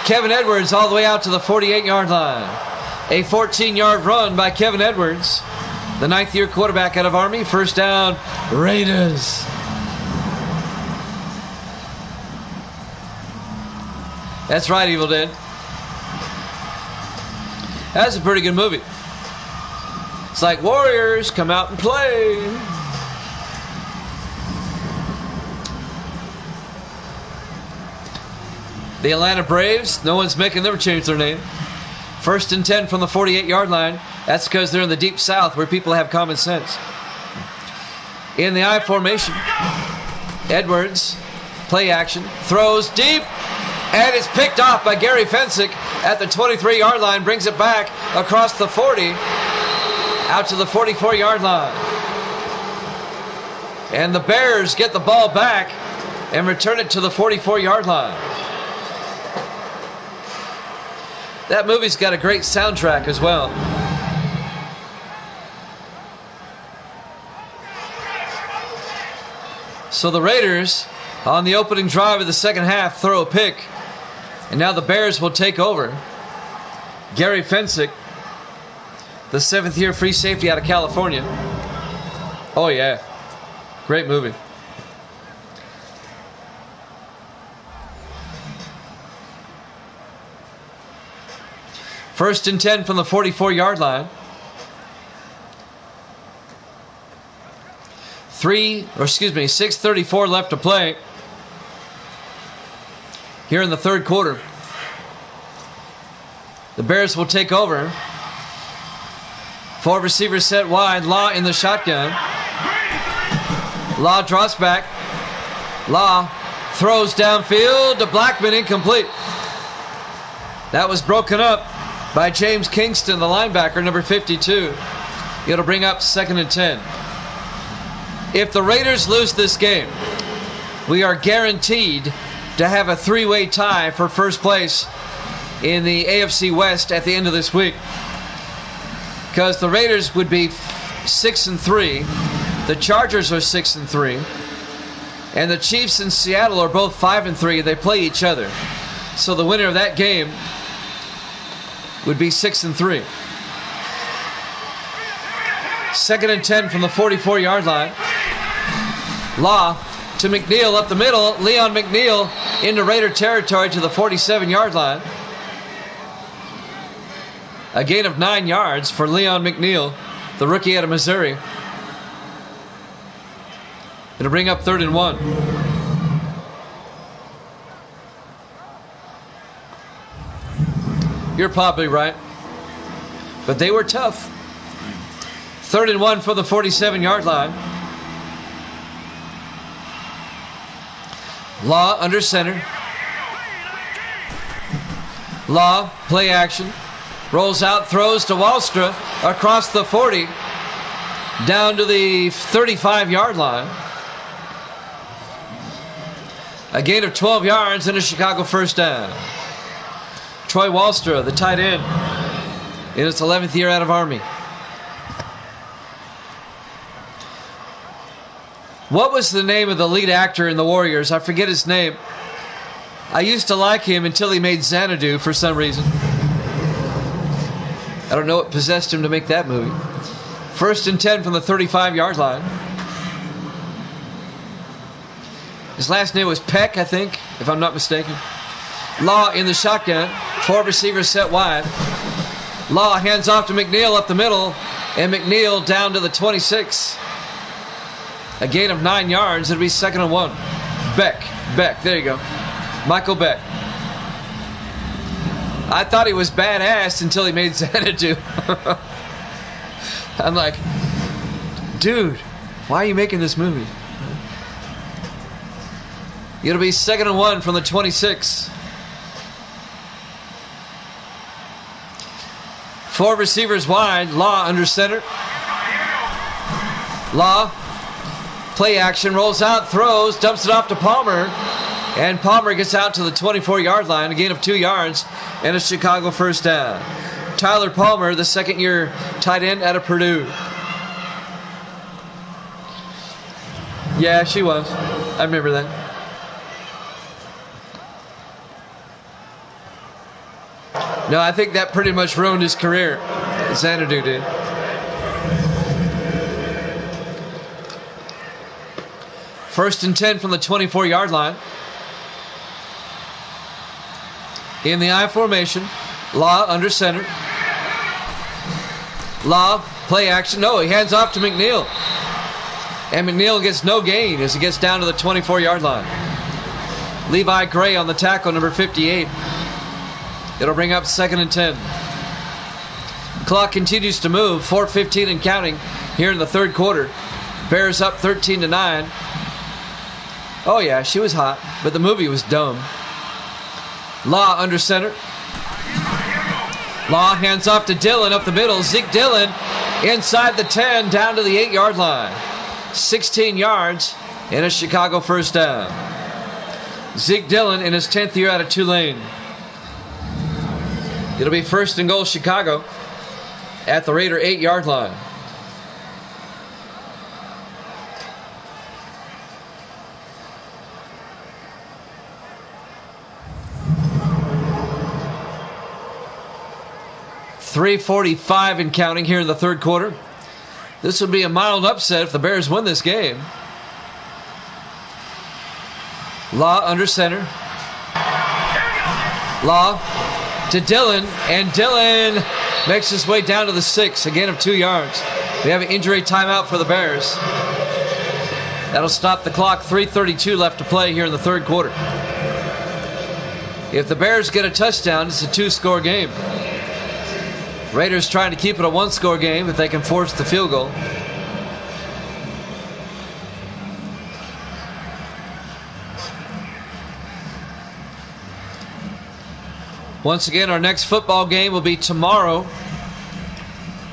S1: Kevin Edwards all the way out to the 48-yard line. A 14-yard run by Kevin Edwards, the 9th-year quarterback out of Army. First down, Raiders. That's right, Evil Dead. That's a pretty good movie. It's like Warriors, come out and play. The Atlanta Braves, no one's making them change their name. 1st and 10 from the 48-yard line. That's because they're in the deep south where people have common sense. In the I formation, Edwards, play action, throws deep, and it's picked off by Gary Fensick at the 23-yard line, brings it back across the 40, out to the 44-yard line. And the Bears get the ball back and return it to the 44-yard line. That movie's got a great soundtrack as well. So the Raiders, on the opening drive of the second half, throw a pick. And now the Bears will take over. Gary Fensick, the 7th-year free safety out of California. Oh, yeah. Great movie. First and 10 from the 44-yard line. 6:34 left to play here in the third quarter. The Bears will take over. 4 receivers set wide. Law in the shotgun. Law drops back. Law throws downfield to Blackman, incomplete. That was broken up by James Kingston, the linebacker, number 52. It'll bring up 2nd and 10. If the Raiders lose this game, we are guaranteed to have a 3-way tie for first place in the AFC West at the end of this week. because the Raiders would be 6-3. The Chargers are 6-3. And the Chiefs and Seattle are both 5-3. They play each other. So the winner of that game would be 6-3. 2nd and 10 from the 44-yard line. Law to McNeil up the middle. Leon McNeil into Raider territory to the 47-yard line. A gain of 9 yards for Leon McNeil, the rookie out of Missouri. It'll bring up 3rd and 1. You're probably right. But they were tough. 3rd and 1 for the 47-yard line. Law under center. Law, play action. Rolls out, throws to Wallstra across the 40. Down to the 35-yard line. A gain of 12 yards and a Chicago first down. Troy Wallstra, the tight end, in his 11th year out of Army. What was the name of the lead actor in The Warriors? I forget his name. I used to like him until he made Xanadu for some reason. I don't know what possessed him to make that movie. 1st and 10 from the 35-yard line. His last name was Peck, I think, if I'm not mistaken. Law in the shotgun. 4 receivers set wide. Law hands off to McNeil up the middle. And McNeil down to the 26. A gain of 9 yards. It'll be 2nd and 1. Beck. There you go. Michael Beck. I thought he was badass until he made Xanadu. I'm like, dude, why are you making this movie? It'll be 2nd and 1 from the 26. 4 receivers wide. Law under center. Law. Play action. Rolls out. Throws. Dumps it off to Palmer. And Palmer gets out to the 24-yard line. A gain of 2 yards. And a Chicago first down. Tyler Palmer, the 2nd-year tight end out of Purdue. Yeah, she was. I remember that. No, I think that pretty much ruined his career. Xanadu did. First and 10 from the 24-yard line. In the I formation. Law under center. Law, play action. No, he hands off to McNeil. And McNeil gets no gain as he gets down to the 24-yard line. Levi Gray on the tackle, number 58. It'll bring up 2nd and 10. Clock continues to move. 4:15 and counting here in the 3rd quarter. Bears up 13-9. Oh yeah, she was hot, but the movie was dumb. Law under center. Law hands off to Dillon up the middle. Zeke Dillon inside the 10 down to the 8-yard line. 16 yards and a Chicago first down. Zeke Dillon in his 10th year out of Tulane. It'll be 1st and goal Chicago at the Raider 8-yard line. .345 and counting here in the 3rd quarter. This would be a mild upset if the Bears win this game. Law under center. Law to Dillon, and Dillon makes his way down to the 6, a gain of 2 yards. We have an injury timeout for the Bears. That'll stop the clock. 3:32 left to play here in the 3rd quarter. If the Bears get a touchdown, it's a 2-score game. Raiders trying to keep it a 1-score game if they can force the field goal. Once again, our next football game will be tomorrow,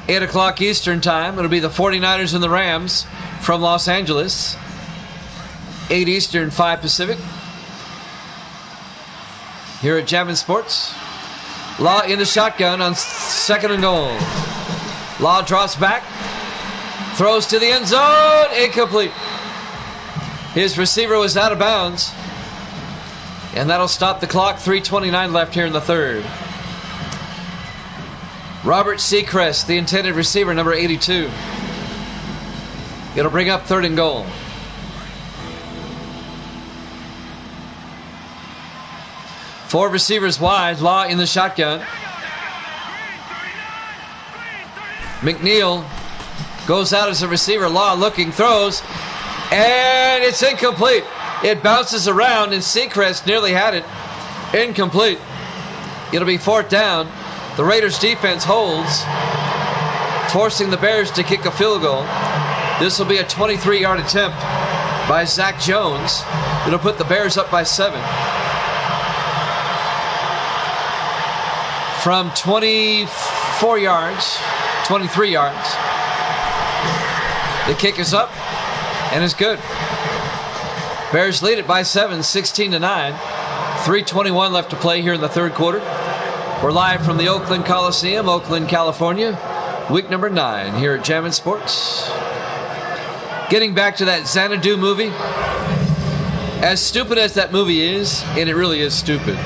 S1: 8 o'clock Eastern time. It'll be the 49ers and the Rams from Los Angeles. 8 Eastern, 5 Pacific. Here at Javin Sports. Law in the shotgun on 2nd and goal. Law drops back. Throws to the end zone. Incomplete. His receiver was out of bounds. And that'll stop the clock. 3:29 left here in the third. Robert Seacrest, the intended receiver, number 82. It'll bring up 3rd and goal. Four receivers wide. Law in the shotgun. McNeil goes out as a receiver. Law looking, throws, and it's incomplete. It bounces around, and Seacrest nearly had it. Incomplete. It'll be 4th down. The Raiders defense holds, forcing the Bears to kick a field goal. This will be a 23-yard attempt by Zach Jones. It'll put the Bears up by 7. From 24 yards, 23 yards. The kick is up and is good. Bears lead it by 7, 16-9. 3:21 left to play here in the third quarter. We're live from the Oakland Coliseum, Oakland, California. Week number 9 here at Jammin' Sports. Getting back to that Xanadu movie. As stupid as that movie is, and it really is stupid,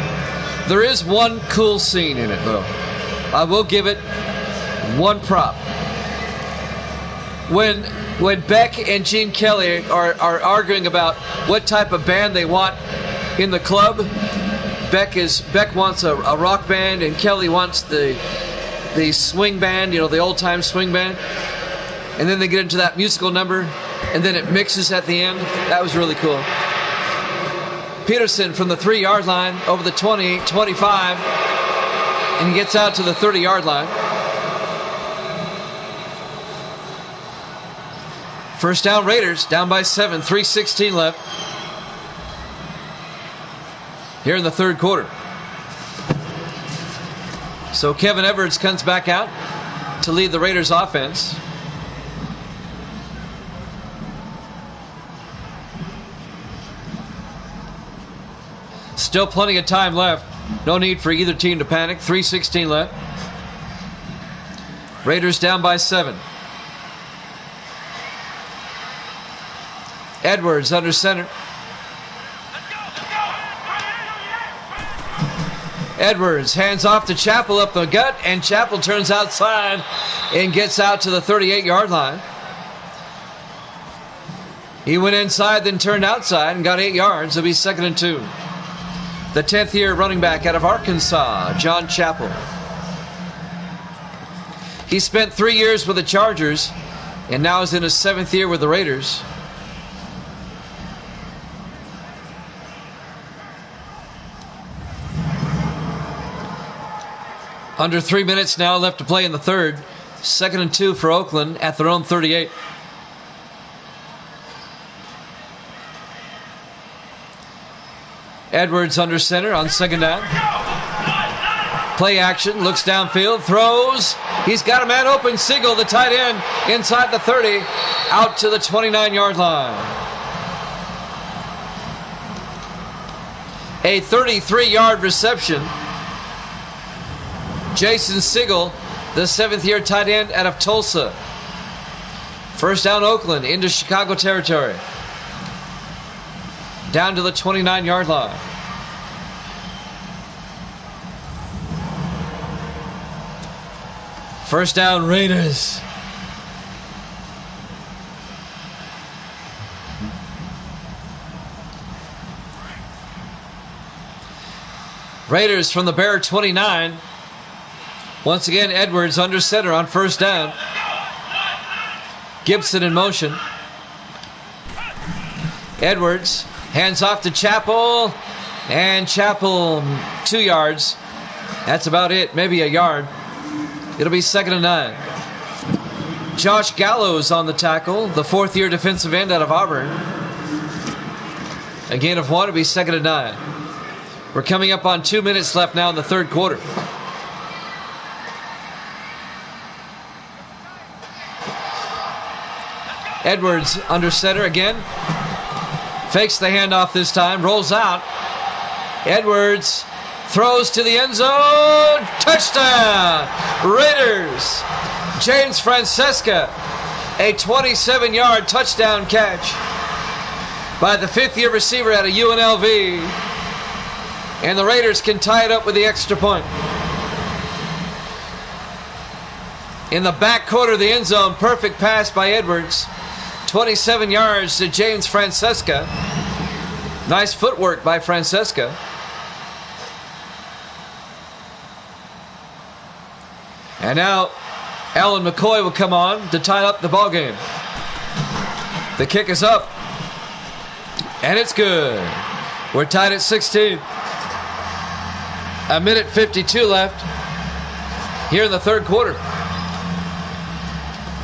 S1: there is one cool scene in it, though. I will give it one prop. When Beck and Gene Kelly are arguing about what type of band they want in the club, Beck wants a rock band, and Kelly wants the swing band, the old-time swing band. And then they get into that musical number, and then it mixes at the end. That was really cool. Peterson from the 3-yard line over the 20, 25, and he gets out to the 30-yard line. First down, Raiders, down by 7, 3:16 left here in the third quarter. So Kevin Edwards comes back out to lead the Raiders offense. Still plenty of time left. No need for either team to panic. 3:16 left. Raiders down by 7. Edwards under center. Edwards hands off to Chappell up the gut, and Chappell turns outside and gets out to the 38-yard line. He went inside, then turned outside and got 8 yards. It'll be 2nd and 2. The 10th-year running back out of Arkansas, John Chappell. He spent 3 years with the Chargers and now is in his 7th year with the Raiders. Under 3 minutes now left to play in the third. 2nd and 2 for Oakland at their own 38. Edwards under center on 2nd down. Play action, looks downfield, throws. He's got a man open. Siegel, the tight end, inside the 30, out to the 29-yard line. A 33-yard reception. Jason Siegel, the 7th-year tight end out of Tulsa. First down, Oakland into Chicago territory. Down to the 29-yard line. First down, Raiders. Raiders from the Bear 29. Once again, Edwards under center on first down. Gibson in motion. Edwards hands off to Chappell, and Chappell 2 yards. That's about it, maybe a yard. It'll be 2nd and 9. Josh Gallows on the tackle, the 4th-year defensive end out of Auburn. A gain of 1, it'll be 2nd and 9. We're coming up on 2 minutes left now in the third quarter. Edwards under center again. Fakes the handoff this time. Rolls out. Edwards Throws to the end zone. Touchdown! Raiders. James Francesca. A 27-yard touchdown catch by the fifth-year receiver out of UNLV. And the Raiders can tie it up with the extra point. In the back quarter of the end zone, perfect pass by Edwards. 27 yards to James Francesca. Nice footwork by Francesca. And now Alan McCoy will come on to tie up the ball game. The kick is up. And it's good. We're tied at 16. A minute 52 left here in the third quarter.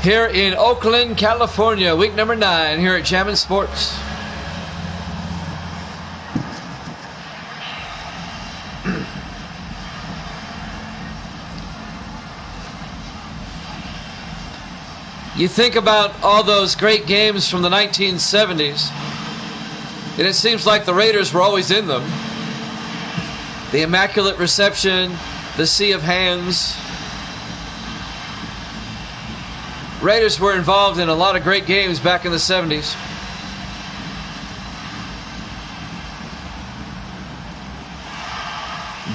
S1: Here in Oakland, California, week number 9 here at Jammin' Sports. You think about all those great games from the 1970s, and it seems like the Raiders were always in them. The Immaculate Reception, the Sea of Hands. Raiders were involved in a lot of great games back in the 70s.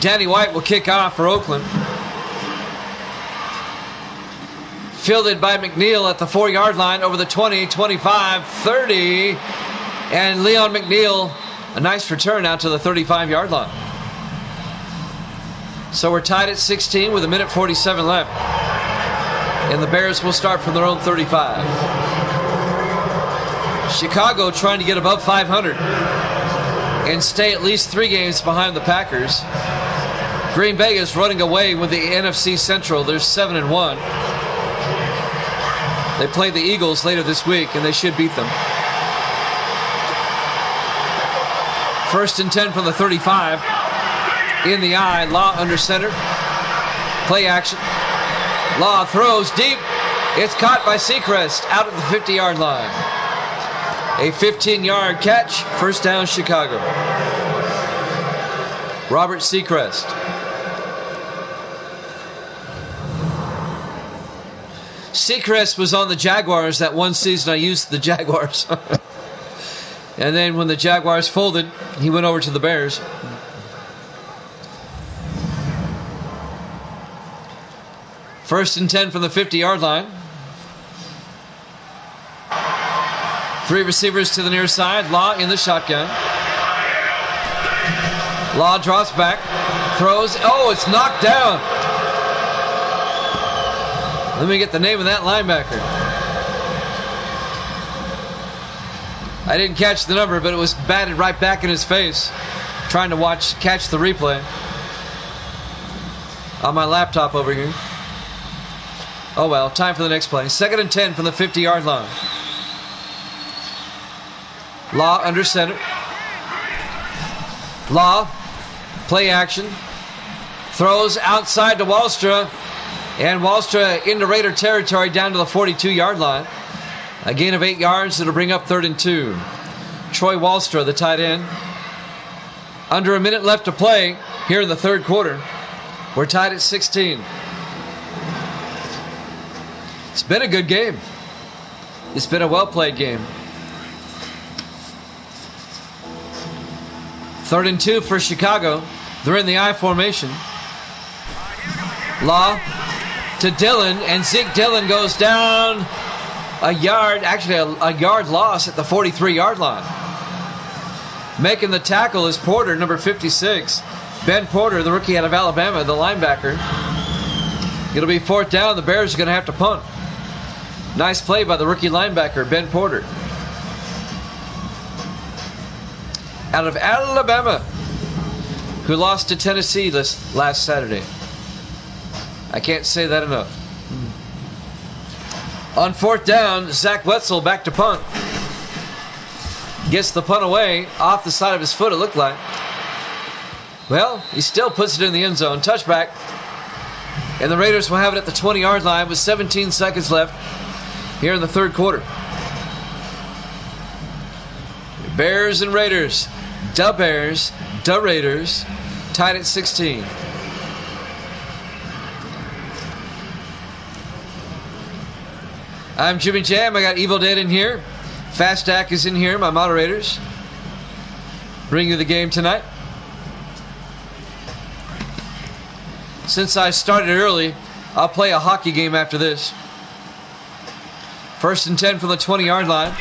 S1: Danny White will kick off for Oakland. Fielded by McNeil at the 4-yard line over the 20, 25, 30. And Leon McNeil, a nice return out to the 35-yard line. So we're tied at 16 with a minute 47 left. And the Bears will start from their own 35. Chicago trying to get above 500 and stay at least 3 games behind the Packers. Green Bay is running away with the NFC Central. They're 7-1. They play the Eagles later this week, and they should beat them. 1st and 10 from the 35. In the eye, Law under center. Play action. Law throws deep. It's caught by Seacrest out at the 50-yard line. A 15-yard catch. First down, Chicago. Robert Seacrest. Seacrest was on the Jaguars that one season I used the Jaguars. And then when the Jaguars folded, he went over to the Bears. First and 10 from the 50-yard line. 3 receivers to the near side. Law in the shotgun. Law drops back. Throws. Oh, it's knocked down. Let me get the name of that linebacker. I didn't catch the number, but it was batted right back in his face. Trying to catch the replay on my laptop over here. Oh well, time for the next play. 2nd and 10 from the 50-yard line. Law under center. Law, play action. Throws outside to Wallstra. And Wallstra into Raider territory down to the 42-yard line. A gain of 8 yards. It'll bring up 3rd and 2. Troy Wallstra, the tight end. Under a minute left to play here in the third quarter. We're tied at 16. It's been a good game. It's been a well-played game. 3rd and 2 for Chicago. They're in the I formation. Law to Dillon, and Zeke Dillon goes down a yard, actually a yard loss at the 43-yard line. Making the tackle is Porter, number 56. Ben Porter, the rookie out of Alabama, the linebacker. It'll be 4th down. The Bears are going to have to punt. Nice play by the rookie linebacker, Ben Porter. Out of Alabama, who lost to Tennessee last Saturday. I can't say that enough. On 4th down, Zach Wetzel back to punt. Gets the punt away off the side of his foot, it looked like. Well, he still puts it in the end zone. Touchback. And the Raiders will have it at the 20-yard line with 17 seconds left here in the third quarter. Bears and Raiders. Da Bears, da Raiders. tied at 16. I'm Jimmy Jam. I got Evil Dead in here. Fast Stack is in here, my moderators. Bring you the game tonight. Since I started early, I'll play a hockey game after this. 1st and 10 from the 20-yard line.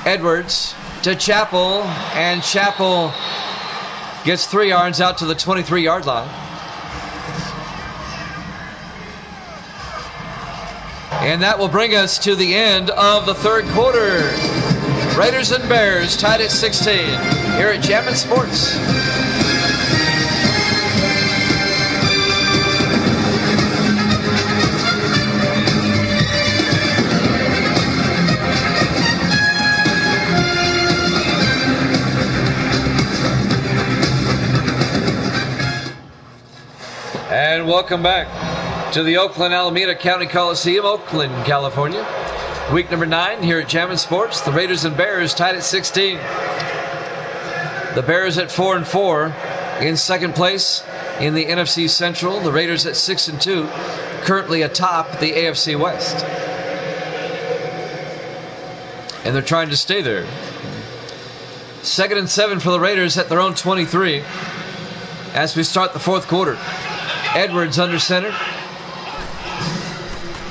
S1: Edwards to Chappell, and Chappell gets 3 yards out to the 23-yard line. And that will bring us to the end of the third quarter. Raiders and Bears tied at 16 here at Jammin' Sports. And welcome back to the Oakland Alameda County Coliseum, Oakland, California. Week number 9 here at Jammin' Sports. The Raiders and Bears tied at 16. The Bears at 4-4 in second place in the NFC Central. The Raiders at 6-2, currently atop the AFC West. And they're trying to stay there. 2nd and 7 for the Raiders at their own 23 as we start the fourth quarter. Edwards under center.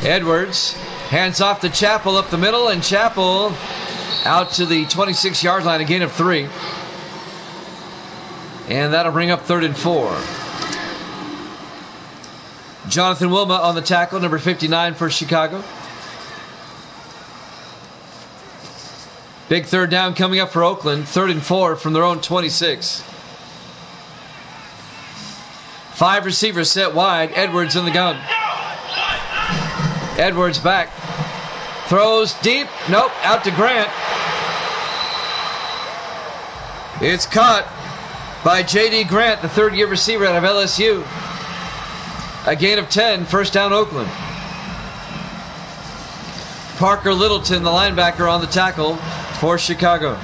S1: Edwards hands off to Chappell up the middle, and Chappell out to the 26-yard line, a gain of 3. And that'll bring up 3rd and 4. Jonathan Wilma on the tackle, number 59 for Chicago. Big third down coming up for Oakland, 3rd and 4 from their own 26. 5 receivers set wide. Edwards in the gun. Edwards back. Throws deep. Nope. Out to Grant. It's caught by J.D. Grant, the third-year receiver out of LSU. A gain of 10. First down, Oakland. Parker Littleton, the linebacker, on the tackle for Chicago.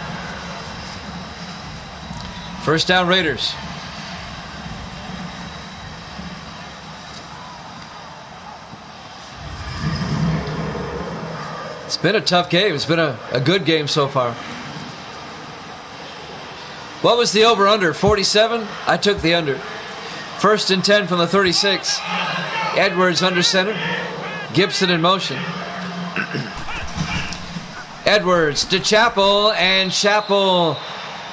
S1: First down, Raiders. It's been a tough game. It's been a good game so far. What was the over-under? 47? I took the under. 1st and 10 from the 36. Edwards under center. Gibson in motion. Edwards to Chappell, and Chappell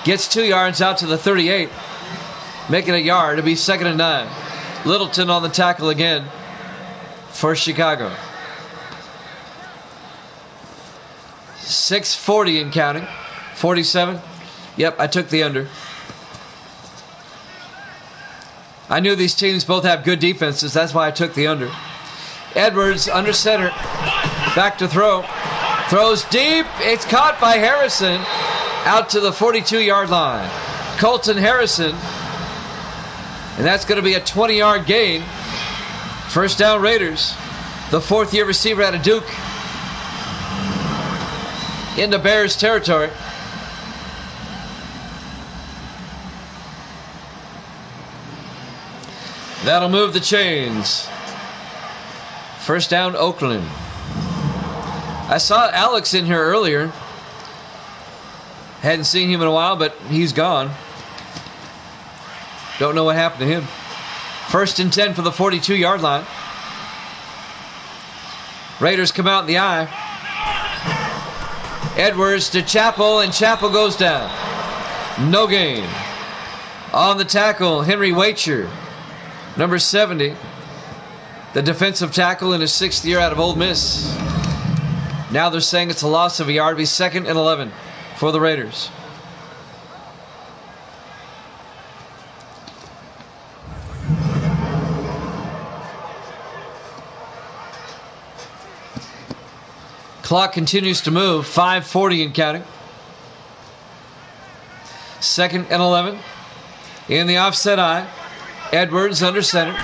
S1: gets 2 yards out to the 38. Making a yard. It'll be 2nd and 9. Littleton on the tackle again for Chicago. 6:40 and counting. 47. Yep, I took the under. I knew these teams both have good defenses. That's why I took the under. Edwards under center. Back to throw. Throws deep. It's caught by Harrison. Out to the 42-yard line. Colton Harrison. And that's going to be a 20-yard gain. First down, Raiders. The 4th-year receiver out of Duke. Into Bears territory. That'll move the chains. First down, Oakland. I saw Alex in here earlier. Hadn't seen him in a while, but he's gone. Don't know what happened to him. 1st and 10 for the 42-yard line. Raiders come out in the eye. Edwards to Chappell, and Chappell goes down. No gain. On the tackle, Henry Wacher, number 70. The defensive tackle in his 6th year out of Ole Miss. Now they're saying it's a loss of a yard. It'll be 2nd and 11 for the Raiders. Clock continues to move. 5:40 and counting. 2nd and 11. In the offset eye. Edwards under center.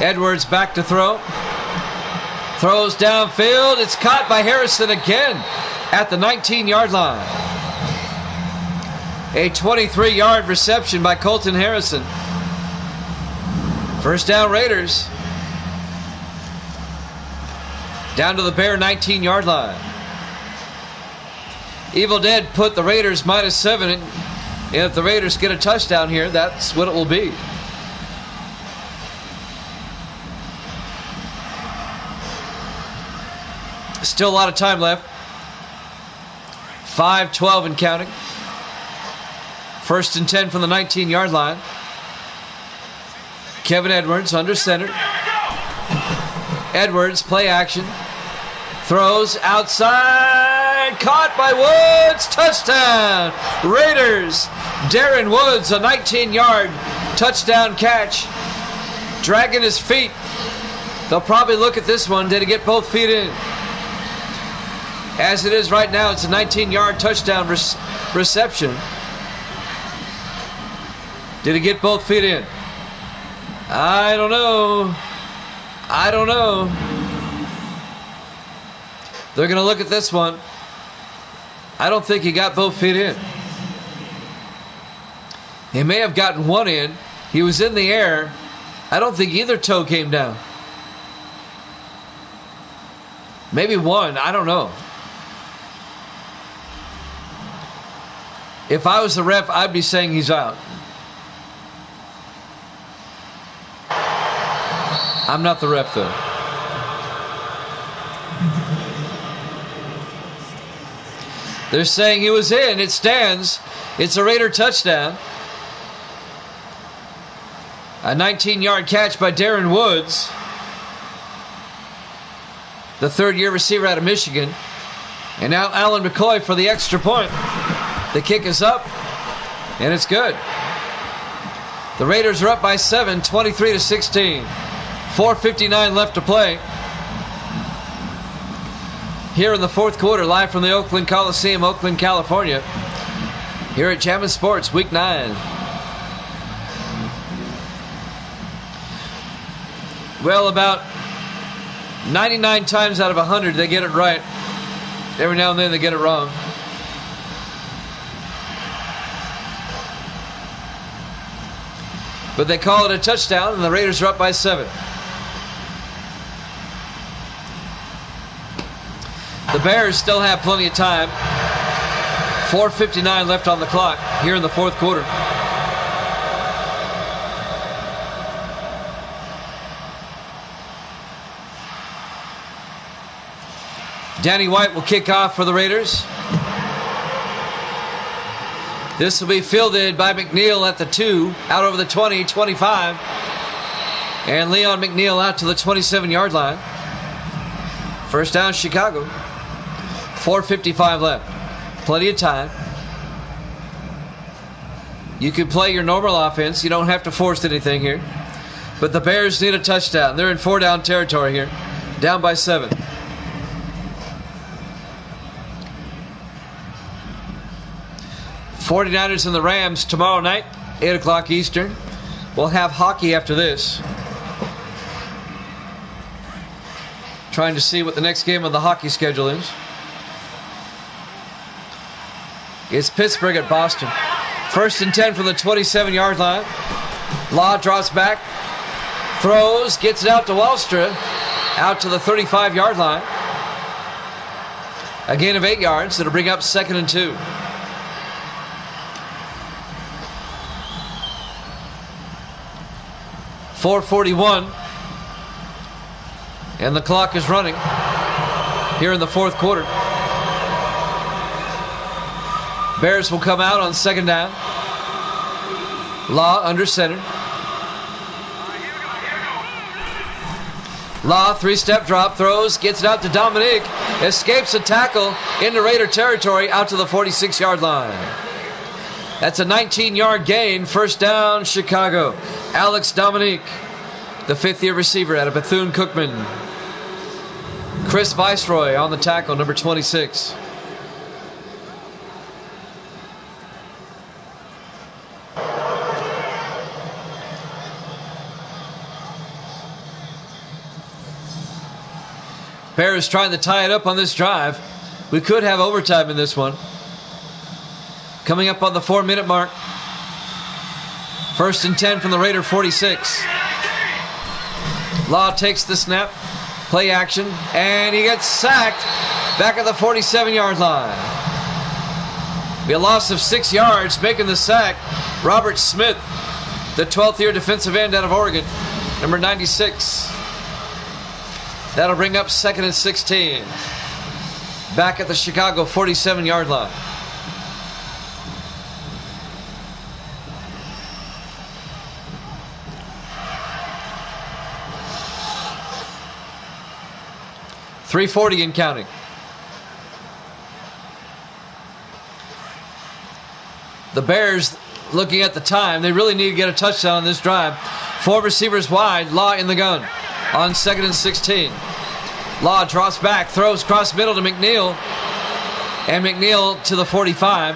S1: Edwards back to throw. Throws downfield. It's caught by Harrison again at the 19-yard line. A 23-yard reception by Colton Harrison. First down, Raiders. Down to the Bear 19-yard line. Evil Dead put the Raiders -7. And if the Raiders get a touchdown here, that's what it will be. Still a lot of time left. 5:12 and counting. First and 10 from the 19-yard line. Kevin Edwards under center. Edwards, play action. Throws outside. Caught by Woods. Touchdown. Raiders. Darren Woods, a 19-yard touchdown catch. Dragging his feet. They'll probably look at this one. Did he get both feet in? As it is right now, it's a 19-yard touchdown reception. Did he get both feet in? I don't know. I don't know. They're going to look at this one. I don't think he got both feet in. He may have gotten one in. He was in the air. I don't think either toe came down. Maybe one. I don't know. If I was the ref, I'd be saying he's out. I'm not the ref, though. They're saying he was in. It stands. It's a Raider touchdown. A 19-yard catch by Darren Woods, the third-year receiver out of Michigan. And now Alan McCoy for the extra point. The kick is up, and it's good. The Raiders are up by 7, 23-16. 4:59 left to play. Here in the fourth quarter, live from the Oakland Coliseum, Oakland, California. Here at Jammin' Sports, Week 9. Well, about 99 times out of 100, they get it right. Every now and then, they get it wrong. But they call it a touchdown, and the Raiders are up by 7. The Bears still have plenty of time. 4:59 left on the clock here in the fourth quarter. Danny White will kick off for the Raiders. This will be fielded by McNeil at the 2, out over the 20, 25. And Leon McNeil out to the 27-yard line. First down, Chicago. 4:55 left. Plenty of time. You can play your normal offense. You don't have to force anything here. But the Bears need a touchdown. They're in 4-down territory here. Down by 7. '49ers and the Rams tomorrow night, 8 o'clock Eastern. We'll have hockey after this. Trying to see what the next game on the hockey schedule is. It's Pittsburgh at Boston. First and 10 from the 27-yard line. Law drops back. Throws. Gets it out to Wallstra. Out to the 35-yard line. A gain of 8 yards. That'll bring up 2nd and 2. .441. And the clock is running here in the fourth quarter. Bears will come out on 2nd down. Law under center. Law, 3-step drop, throws, gets it out to Dominique. Escapes a tackle into Raider territory out to the 46-yard line. That's a 19-yard gain. First down, Chicago. Alex Dominique, the 5th-year receiver out of Bethune-Cookman. Chris Viceroy on the tackle, number 26. Bears trying to tie it up on this drive. We could have overtime in this one. Coming up on the 4-minute mark. 1st and 10 from the Raider 46. Law takes the snap. Play action. And he gets sacked back at the 47-yard line. Be a loss of 6 yards, making the sack. Robert Smith, the 12th-year defensive end out of Oregon, number 96. That'll bring up 2nd and 16. Back at the Chicago 47-yard line. .340 and counting. The Bears, looking at the time, they really need to get a touchdown on this drive. 4 receivers wide, Law in the gun on 2nd and 16. Law drops back, throws cross middle to McNeil, and McNeil to the 45.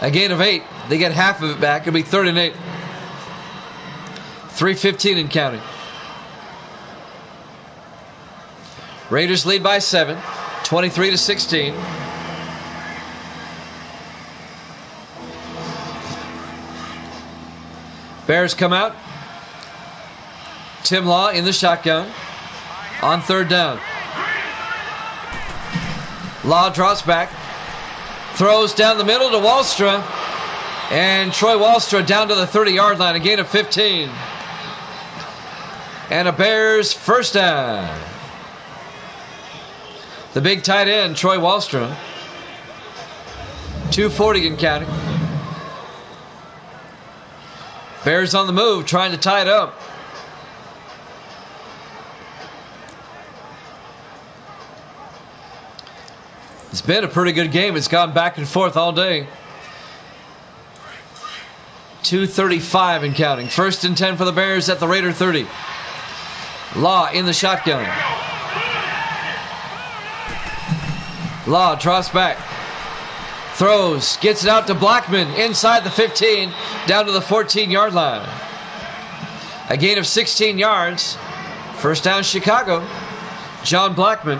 S1: A gain of 8. They get half of it back. It'll be 3rd and 8. 3:15 and counting. Raiders lead by 7, 23-16. Bears come out. Tim Law in the shotgun on 3rd down. Law drops back, throws down the middle to Wallstra, and Troy Wallstra down to the 30-yard line, a gain of 15. And a Bears first down. The big tight end, Troy Wallstra. 2:40 and counting. Bears on the move, trying to tie it up. It's been a pretty good game. It's gone back and forth all day. 2:35 and counting. 1st and 10 for the Bears at the Raider 30. Law in the shotgun. Law drops back. Throws. Gets it out to Blackman inside the 15. Down to the 14-yard line. A gain of 16 yards. First down Chicago. John Blackman,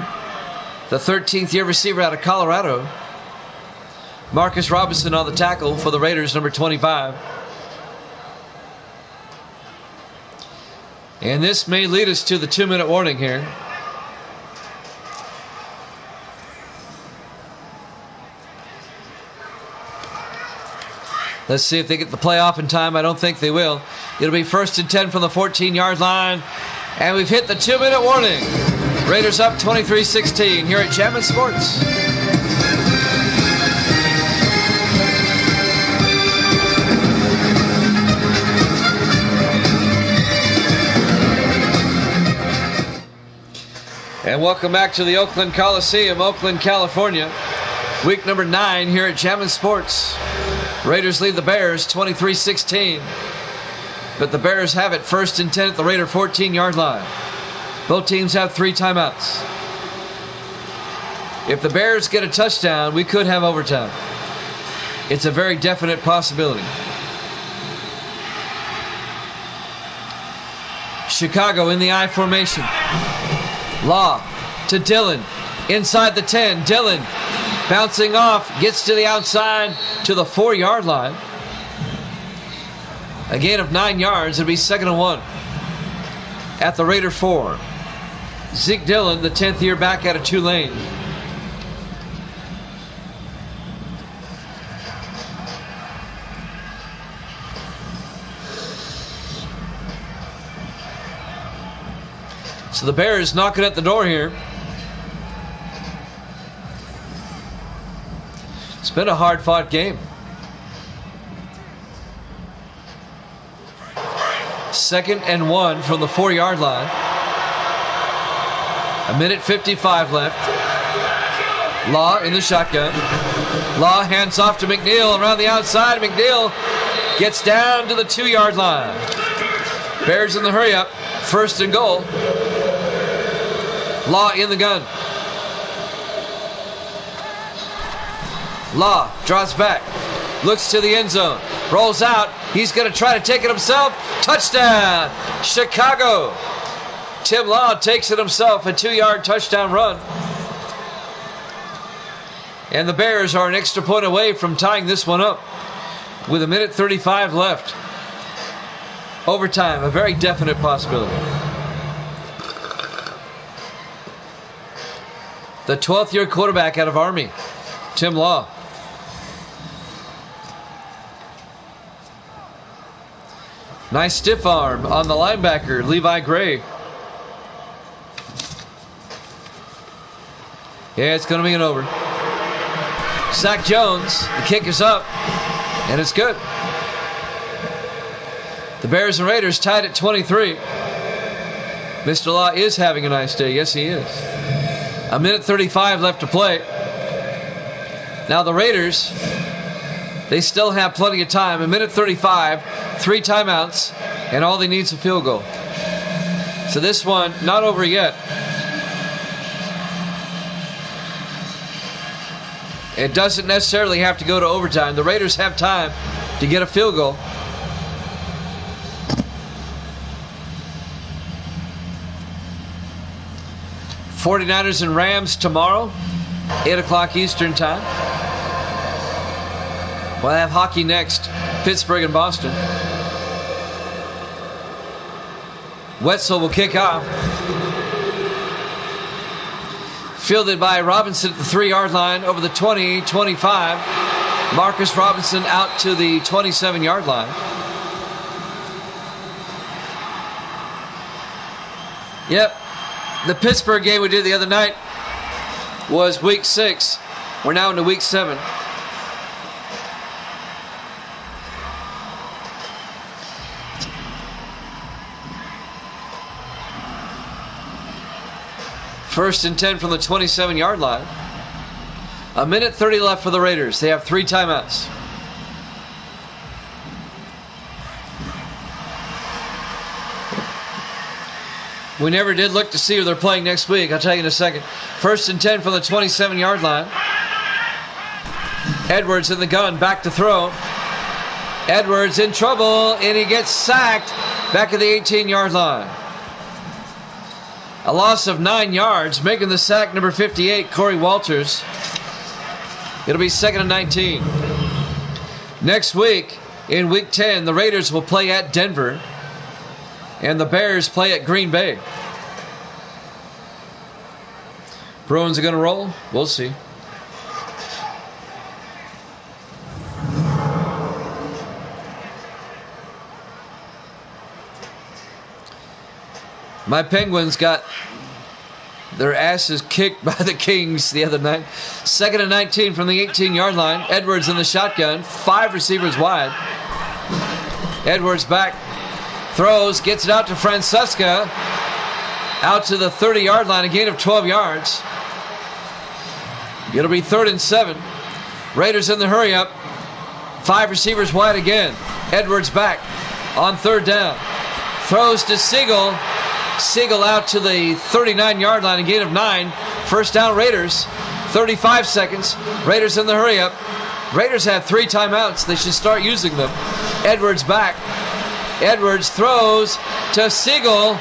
S1: the 13th-year receiver out of Colorado. Marcus Robinson on the tackle for the Raiders, number 25. And this may lead us to the 2-minute warning here. Let's see if they get the play off in time. I don't think they will. It'll be 1st and 10 from the 14-yard line. And we've hit the 2-minute warning. Raiders up 23-16 here at Jammin' Sports. And welcome back to the Oakland Coliseum, Oakland, California. Week number 9 here at Jammin' Sports. Raiders lead the Bears 23-16. But the Bears have it 1st and 10 at the Raider 14-yard line. Both teams have 3 timeouts. If the Bears get a touchdown, we could have overtime. It's a very definite possibility. Chicago in the I formation. Law to Dillon. Inside the 10. Dillon bouncing off. Gets to the outside to the 4-yard line. A gain of 9 yards. It'll be 2nd and 1 at the Raider 4. Zeke Dillon, the 10th year back out of Tulane. So the Bears knocking at the door here. It's been a hard-fought game. 2nd and 1 from the 4-yard line. 1:55 left. Law in the shotgun. Law hands off to McNeil around the outside. McNeil gets down to the 2-yard line. Bears in the hurry-up. 1st and goal. Law in the gun. Law draws back. Looks to the end zone. Rolls out. He's going to try to take it himself. Touchdown, Chicago. Tim Law takes it himself. A 2-yard touchdown run. And the Bears are an extra point away from tying this one up with 1:35 left. Overtime, a very definite possibility. The 12th year quarterback out of Army, Tim Law. Nice stiff arm on the linebacker, Levi Gray. Yeah, it's going to be an over. Zach Jones, the kick is up, and it's good. The Bears and Raiders tied at 23. Mr. Law is having a nice day. Yes, he is. 1:35 left to play. Now the Raiders, they still have plenty of time. 1:35, 3 timeouts, and all they need is a field goal. So this one, not over yet. It doesn't necessarily have to go to overtime. The Raiders have time to get a field goal. '49ers and Rams tomorrow, 8 o'clock Eastern time. We'll have hockey next, Pittsburgh and Boston. Wetzel will kick off. Fielded by Robinson at the 3-yard line over the 20, 25. Marcus Robinson out to the 27-yard line. Yep. The Pittsburgh game we did the other night was week 6. We're now into week 7. First and 10 from the 27-yard line. 1:30 left for the Raiders. They have 3 timeouts. We never did look to see who they're playing next week. I'll tell you in a second. First and 10 from the 27-yard line. Edwards in the gun, back to throw. Edwards in trouble, and he gets sacked back at the 18-yard line. A loss of 9 yards, making the sack number 58, Corey Walters. It'll be 2nd and 19. Next week, in week 10, the Raiders will play at Denver, and the Bears play at Green Bay. Bruins are going to roll? We'll see. My Penguins got their asses kicked by the Kings the other night. 2nd and 19 from the 18-yard line. Edwards in the shotgun. 5 receivers wide. Edwards back. Throws. Gets it out to Francesca. Out to the 30-yard line. A gain of 12 yards. It'll be 3rd and 7. Raiders in the hurry up. 5 receivers wide again. Edwards back on 3rd down. Throws to Siegel. Siegel out to the 39-yard line, a gain of 9. First down Raiders. 35 seconds. Raiders in the hurry up. Raiders have 3 timeouts. They should start using them. Edwards back. Edwards throws to Siegel.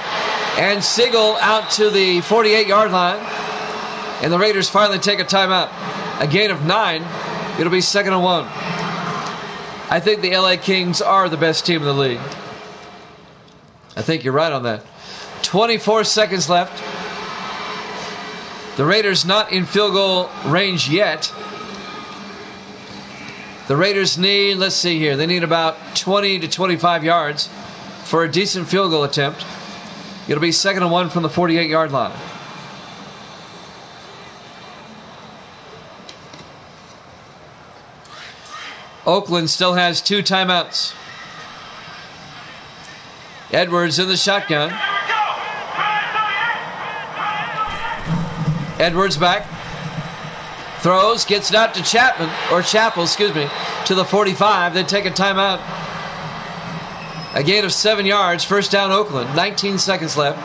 S1: And Siegel out to the 48-yard line. And the Raiders finally take a timeout. A gain of 9. It'll be 2nd and 1. I think the LA Kings are the best team in the league. I think you're right on that. 24 seconds left. The Raiders not in field goal range yet. The Raiders need, let's see here, they need about 20 to 25 yards for a decent field goal attempt. It'll be 2nd and 1 from the 48-yard line. Oakland still has 2 timeouts. Edwards in the shotgun. Edwards back. Throws, gets it out to Chapel, to the 45. They take a timeout. A gain of 7 yards. First down Oakland. 19 seconds left.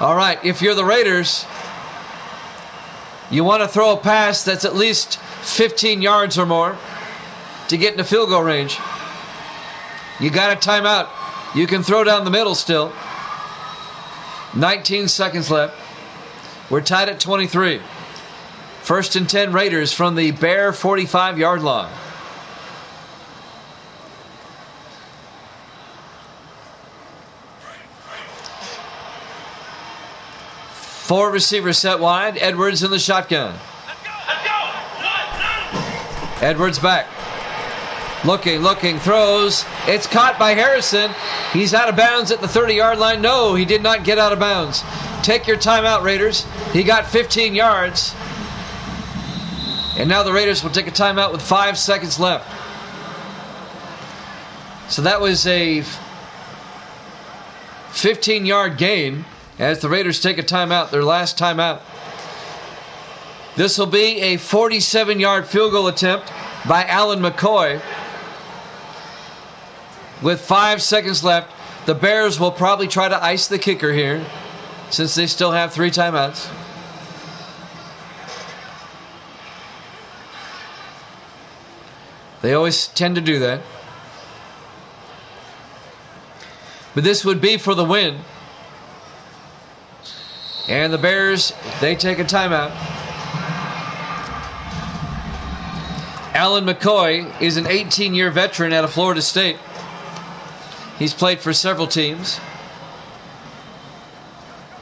S1: All right, if you're the Raiders, you want to throw a pass that's at least 15 yards or more to get into field goal range. You got a timeout. You can throw down the middle still. 19 seconds left. We're tied at 23. First and 10 Raiders from the Bear 45-yard line. Four receivers set wide. Edwards in the shotgun. Edwards back. Looking, throws. It's caught by Harrison. He's out of bounds at the 30-yard line. No, he did not get out of bounds. Take your timeout, Raiders. He got 15 yards. And now the Raiders will take a timeout with 5 seconds left. So that was a 15-yard gain as the Raiders take a timeout, their last timeout. This will be a 47-yard field goal attempt by Alan McCoy. With 5 seconds left, the Bears will probably try to ice the kicker here since they still have 3 timeouts. They always tend to do that. But this would be for the win. And the Bears, they take a timeout. Alan McCoy is an 18-year veteran out of Florida State. He's played for several teams.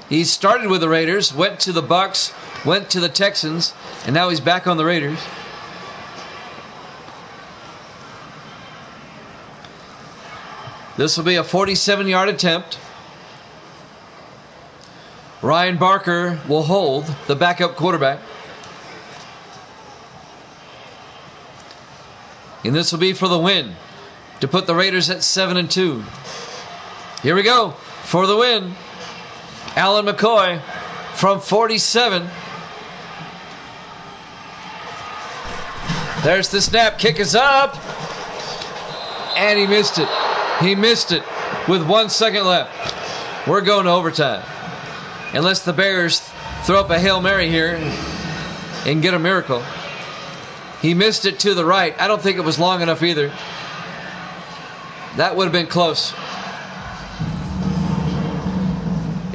S1: He started with the Raiders, went to the Bucs, went to the Texans, and now he's back on the Raiders. This will be a 47-yard attempt. Ryan Barker will hold, the backup quarterback. And this will be for the win, to put the Raiders at 7-2. Here we go for the win. Alan McCoy from 47. There's the snap. Kick is up. And he missed it. He missed it with 1 second left. We're going to overtime. Unless the Bears throw up a Hail Mary here and get a miracle. He missed it to the right. I don't think it was long enough either. That would have been close.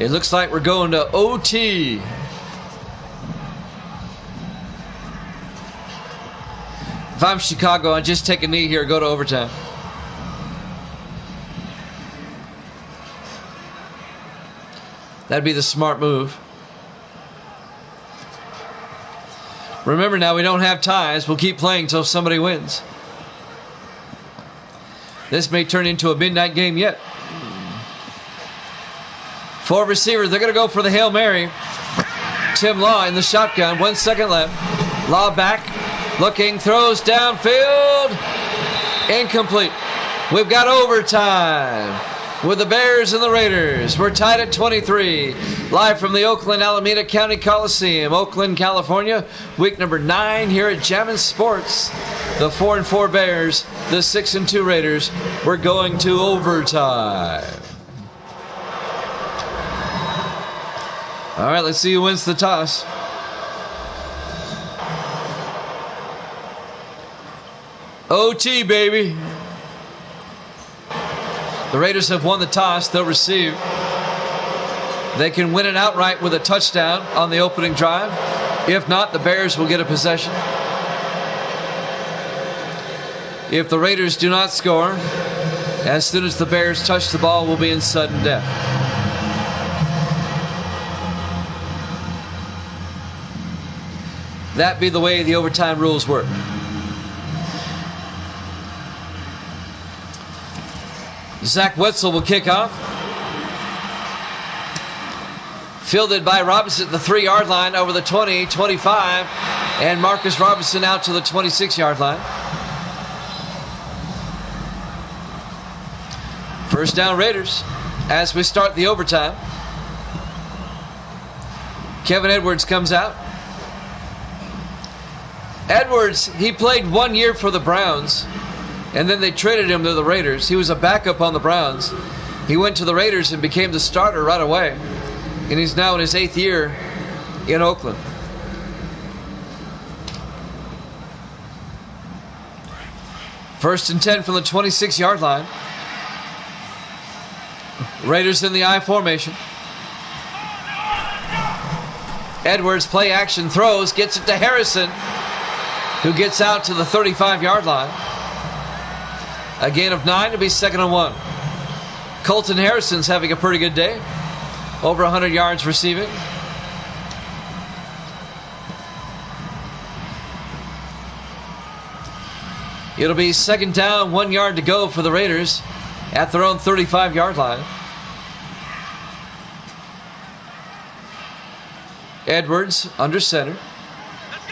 S1: It looks like we're going to OT. If I'm Chicago, I'd just take a knee here, go to overtime. That'd be the smart move. Remember now, we don't have ties. We'll keep playing until somebody wins. This may turn into a midnight game yet. 4 receivers. They're going to go for the Hail Mary. Tim Law in the shotgun. 1 second left. Law back. Looking. Throws downfield. Incomplete. We've got overtime with the Bears and the Raiders. We're tied at 23. Live from the Oakland Alameda County Coliseum, Oakland, California. Week number 9 here at Jammin' Sports. The 4-4 Bears, the 6-2 Raiders. We're going to overtime. All right, let's see who wins the toss. OT, baby. The Raiders have won the toss. They'll receive. They can win it outright with a touchdown on the opening drive. If not, the Bears will get a possession. If the Raiders do not score, as soon as the Bears touch the ball, we'll be in sudden death. That be the way the overtime rules work. Zach Wetzel will kick off. Fielded by Robinson at the 3-yard line over the 20, 25. And Marcus Robinson out to the 26-yard line. First down Raiders as we start the overtime. Kevin Edwards comes out. Edwards, he played 1 year for the Browns. And then they traded him to the Raiders. He was a backup on the Browns. He went to the Raiders and became the starter right away. And he's now in his 8th year in Oakland. First and 10 from the 26-yard line. Raiders in the I formation. Edwards, play action, throws, gets it to Harrison, who gets out to the 35-yard line. A gain of 9 to be 2nd and 1. Colton Harrison's having a pretty good day. Over 100 yards receiving. It'll be 2nd down, 1 yard to go for the Raiders at their own 35-yard line. Edwards under center.
S2: Let's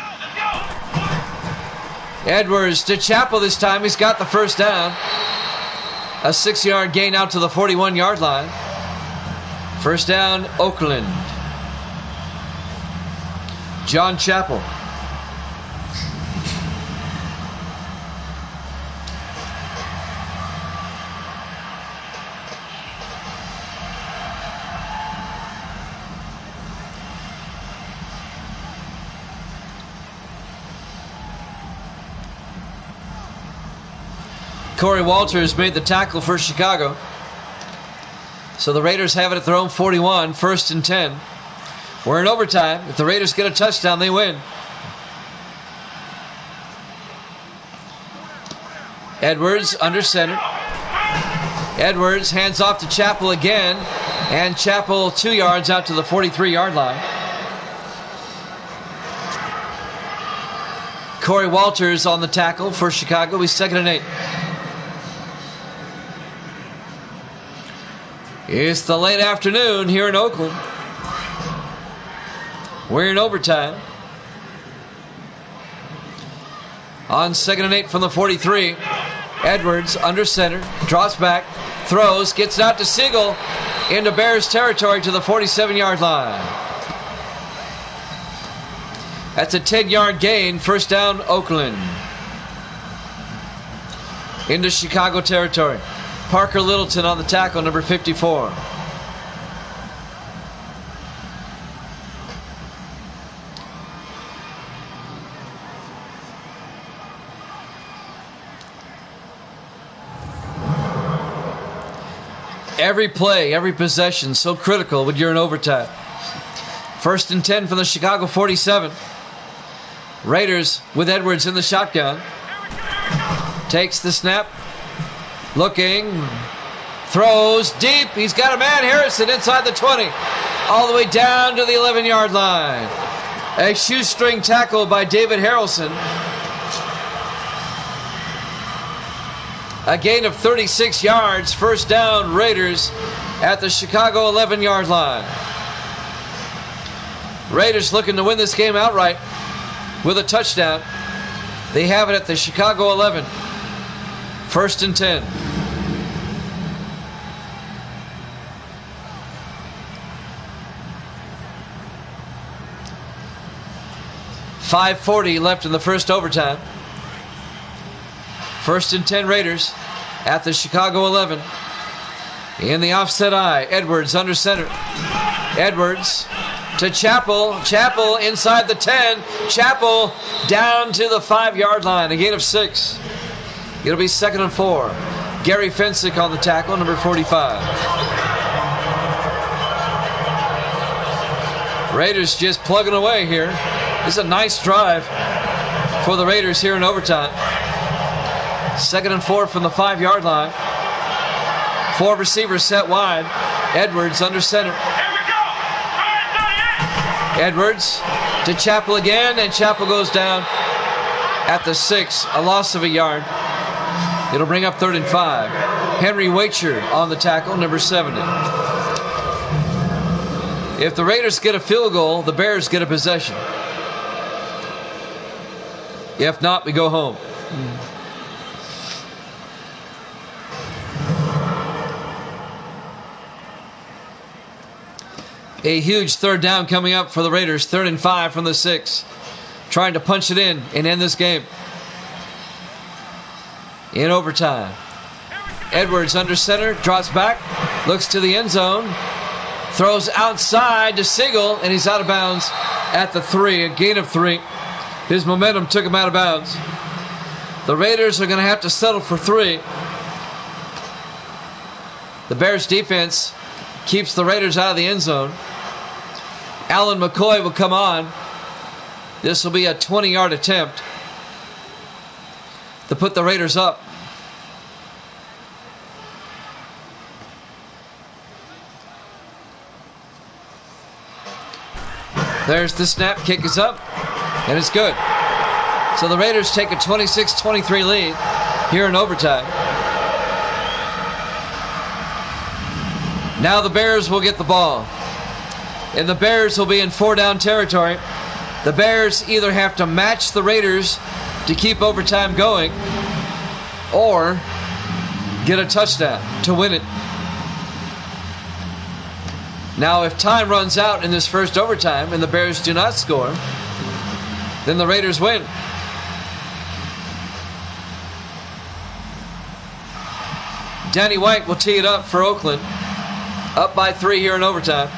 S2: go.
S1: Edwards to Chappell this time. He's got the first down. A 6-yard gain out to the 41-yard line. First down, Oakland. John Chappell. Corey Walters made the tackle for Chicago. So the Raiders have it at their own 41, 1st and 10. We're in overtime. If the Raiders get a touchdown, they win. Edwards under center. Edwards hands off to Chappell again. And Chappell 2 yards out to the 43-yard line. Corey Walters on the tackle for Chicago. He's 2nd and 8. It's the late afternoon here in Oakland. We're in overtime. On 2nd and 8 from the 43. Edwards under center. Drops back. Throws. Gets it out to Siegel. Into Bears territory to the 47-yard line. That's a 10-yard gain. First down, Oakland. Into Chicago territory. Parker Littleton on the tackle, number 54. Every play, every possession, so critical when you're in overtime. 1st and 10 from the Chicago 47. Raiders with Edwards in the shotgun. Takes the snap. Looking, throws deep. He's got a man, Harrison, inside the 20, all the way down to the 11-yard line. A shoestring tackle by David Harrelson. A gain of 36 yards. First down, Raiders at the Chicago 11-yard line. Raiders looking to win this game outright with a touchdown. They have it at the Chicago 11. 1st and 10. .540 left in the first overtime. 1st and 10 Raiders at the Chicago 11. In the offset eye, Edwards under center. Edwards to Chappell. Chappell inside the 10. Chappell down to the 5-yard line. A gain of 6. It'll be 2nd and 4. Gary Fensick on the tackle, number 45. Raiders just plugging away here. This is a nice drive for the Raiders here in overtime. 2nd and 4 from the 5-yard line. 4 receivers set wide. Edwards under center. Edwards to Chappell again, and Chappell goes down at the 6, a loss of a yard. It'll bring up 3rd and 5. Henry Wacher on the tackle, number 70. If the Raiders get a field goal, the Bears get a possession. If not, we go home. A huge 3rd down coming up for the Raiders. 3rd and 5 from the 6. Trying to punch it in and end this game. In overtime. Edwards under center, drops back, looks to the end zone, throws outside to Siegel, and he's out of bounds at the 3, a gain of 3. His momentum took him out of bounds. The Raiders are going to have to settle for 3. The Bears defense keeps the Raiders out of the end zone. Alan McCoy will come on. This will be a 20-yard attempt to put the Raiders up. There's the snap. Kick is up. And it's good. So the Raiders take a 26-23 lead here in overtime. Now the Bears will get the ball. And the Bears will be in 4-down territory. The Bears either have to match the Raiders to keep overtime going or get a touchdown to win it. Now, if time runs out in this first overtime and the Bears do not score, then the Raiders win. Danny White will tee it up for Oakland. Up by 3 here in overtime.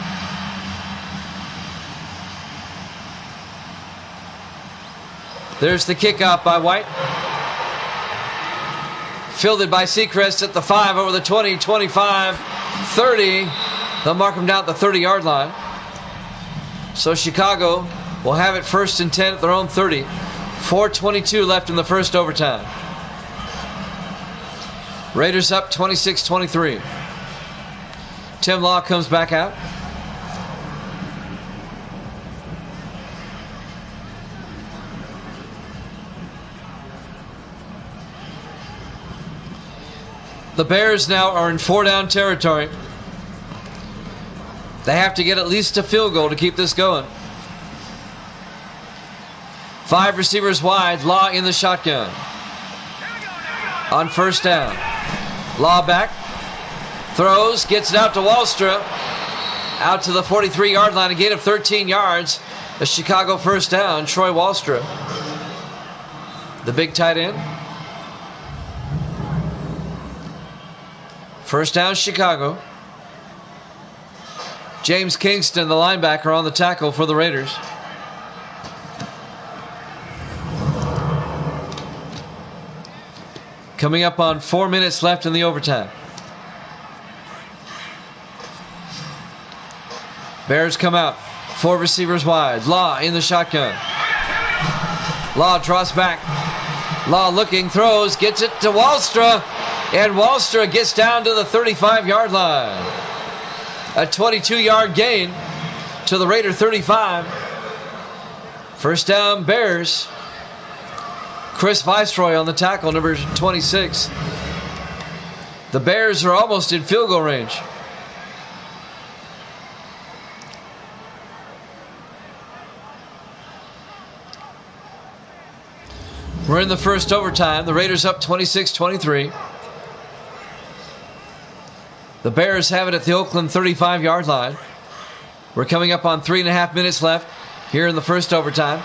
S1: There's the kickoff by White. Fielded by Seacrest at the 5, over the 20, 25, 30. They'll mark him down at the 30-yard line. So Chicago will have it 1st and 10 at their own 30. 4:22 left in the first overtime. Raiders up 26-23. Tim Law comes back out. The Bears now are in 4-down territory. They have to get at least a field goal to keep this going. 5 receivers wide. Law in the shotgun. On 1st down. Law back. Throws. Gets it out to Wallstra. Out to the 43-yard line. A gain of 13 yards. A Chicago 1st down. Troy Wallstra, the big tight end. 1st down, Chicago. James Kingston, the linebacker, on the tackle for the Raiders. Coming up on 4 minutes left in the overtime. Bears come out. 4 receivers wide. Law in the shotgun. Law draws back. Law looking, throws, gets it to Wallstra. And Wallstra gets down to the 35-yard line. A 22-yard gain to the Raider 35. 1st down, Bears. Chris Viceroy on the tackle, number 26. The Bears are almost in field goal range. We're in the first overtime. The Raiders up 26-23. The Bears have it at the Oakland 35-yard line. We're coming up on 3.5 minutes left here in the first overtime.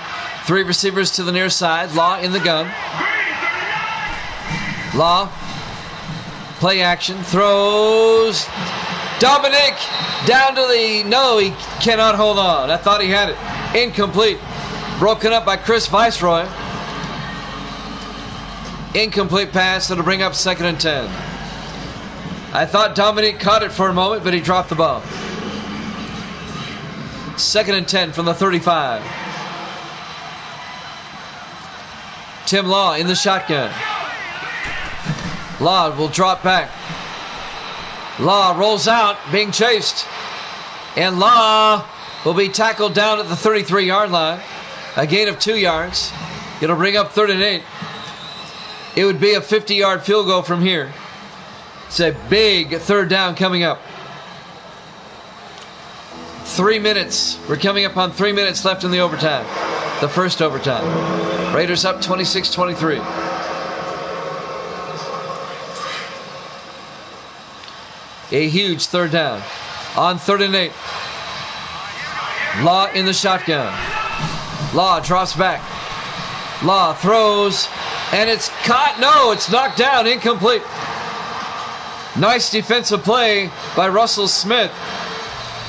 S1: 3 receivers to the near side. Law in the gun. Law. Play action. Throws. Dominic down to the... No, he cannot hold on. I thought he had it. Incomplete. Broken up by Chris Viceroy. Incomplete pass that'll bring up 2nd and 10. I thought Dominic caught it for a moment, but he dropped the ball. 2nd and 10 from the 35. Tim Law in the shotgun. Law will drop back. Law rolls out, being chased. And Law will be tackled down at the 33-yard line. A gain of 2 yards. It'll bring up 3rd and 8. It would be a 50-yard field goal from here. It's a big 3rd down coming up. 3 minutes. We're coming up on 3 minutes left in the overtime. The first overtime. Raiders up 26-23. A huge 3rd down. On 3rd and 8. Law in the shotgun. Law drops back. Law throws. And it's caught. No, it's knocked down. Incomplete. Nice defensive play by Russell Smith,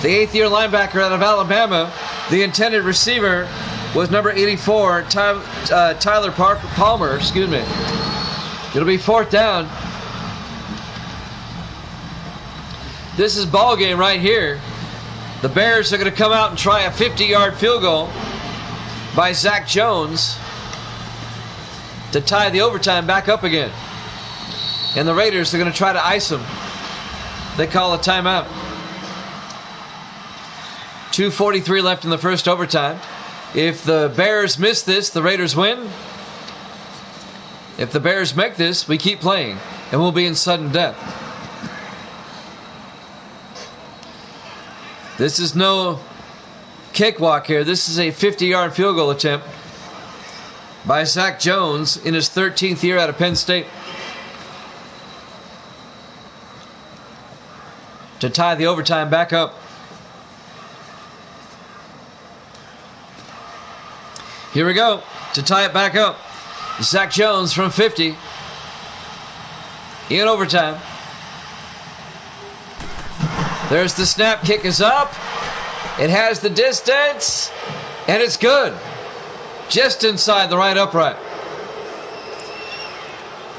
S1: the 8th-year linebacker out of Alabama. The intended receiver was number 84, Tyler Palmer. Excuse me. It'll be 4th down. This is ball game right here. The Bears are going to come out and try a 50-yard field goal by Zach Jones to tie the overtime back up again. And the Raiders are going to try to ice them. They call a timeout. 2:43 left in the first overtime. If the Bears miss this, the Raiders win. If the Bears make this, we keep playing, and we'll be in sudden death. This is no cakewalk here. This is a 50-yard field goal attempt by Zach Jones in his 13th year out of Penn State to tie the overtime back up. Here we go to tie it back up. Zach Jones from 50 in overtime. There's the snap. Kick is up. It has the distance, and it's good. Just inside the right upright.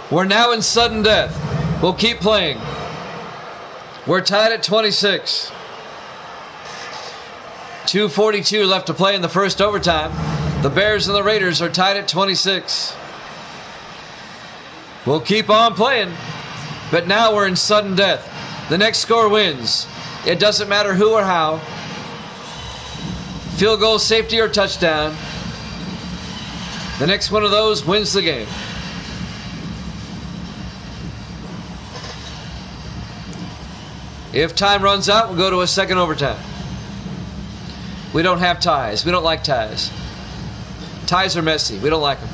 S1: We're now in sudden death. We'll keep playing. We're tied at 26. 2:42 left to play in the first overtime. The Bears and the Raiders are tied at 26. We'll keep on playing, but now we're in sudden death. The next score wins. It doesn't matter who or how. Field goal, safety, or touchdown. The next one of those wins the game. If time runs out, we'll go to a second overtime. We don't have ties. We don't like ties. Ties are messy. We don't like them.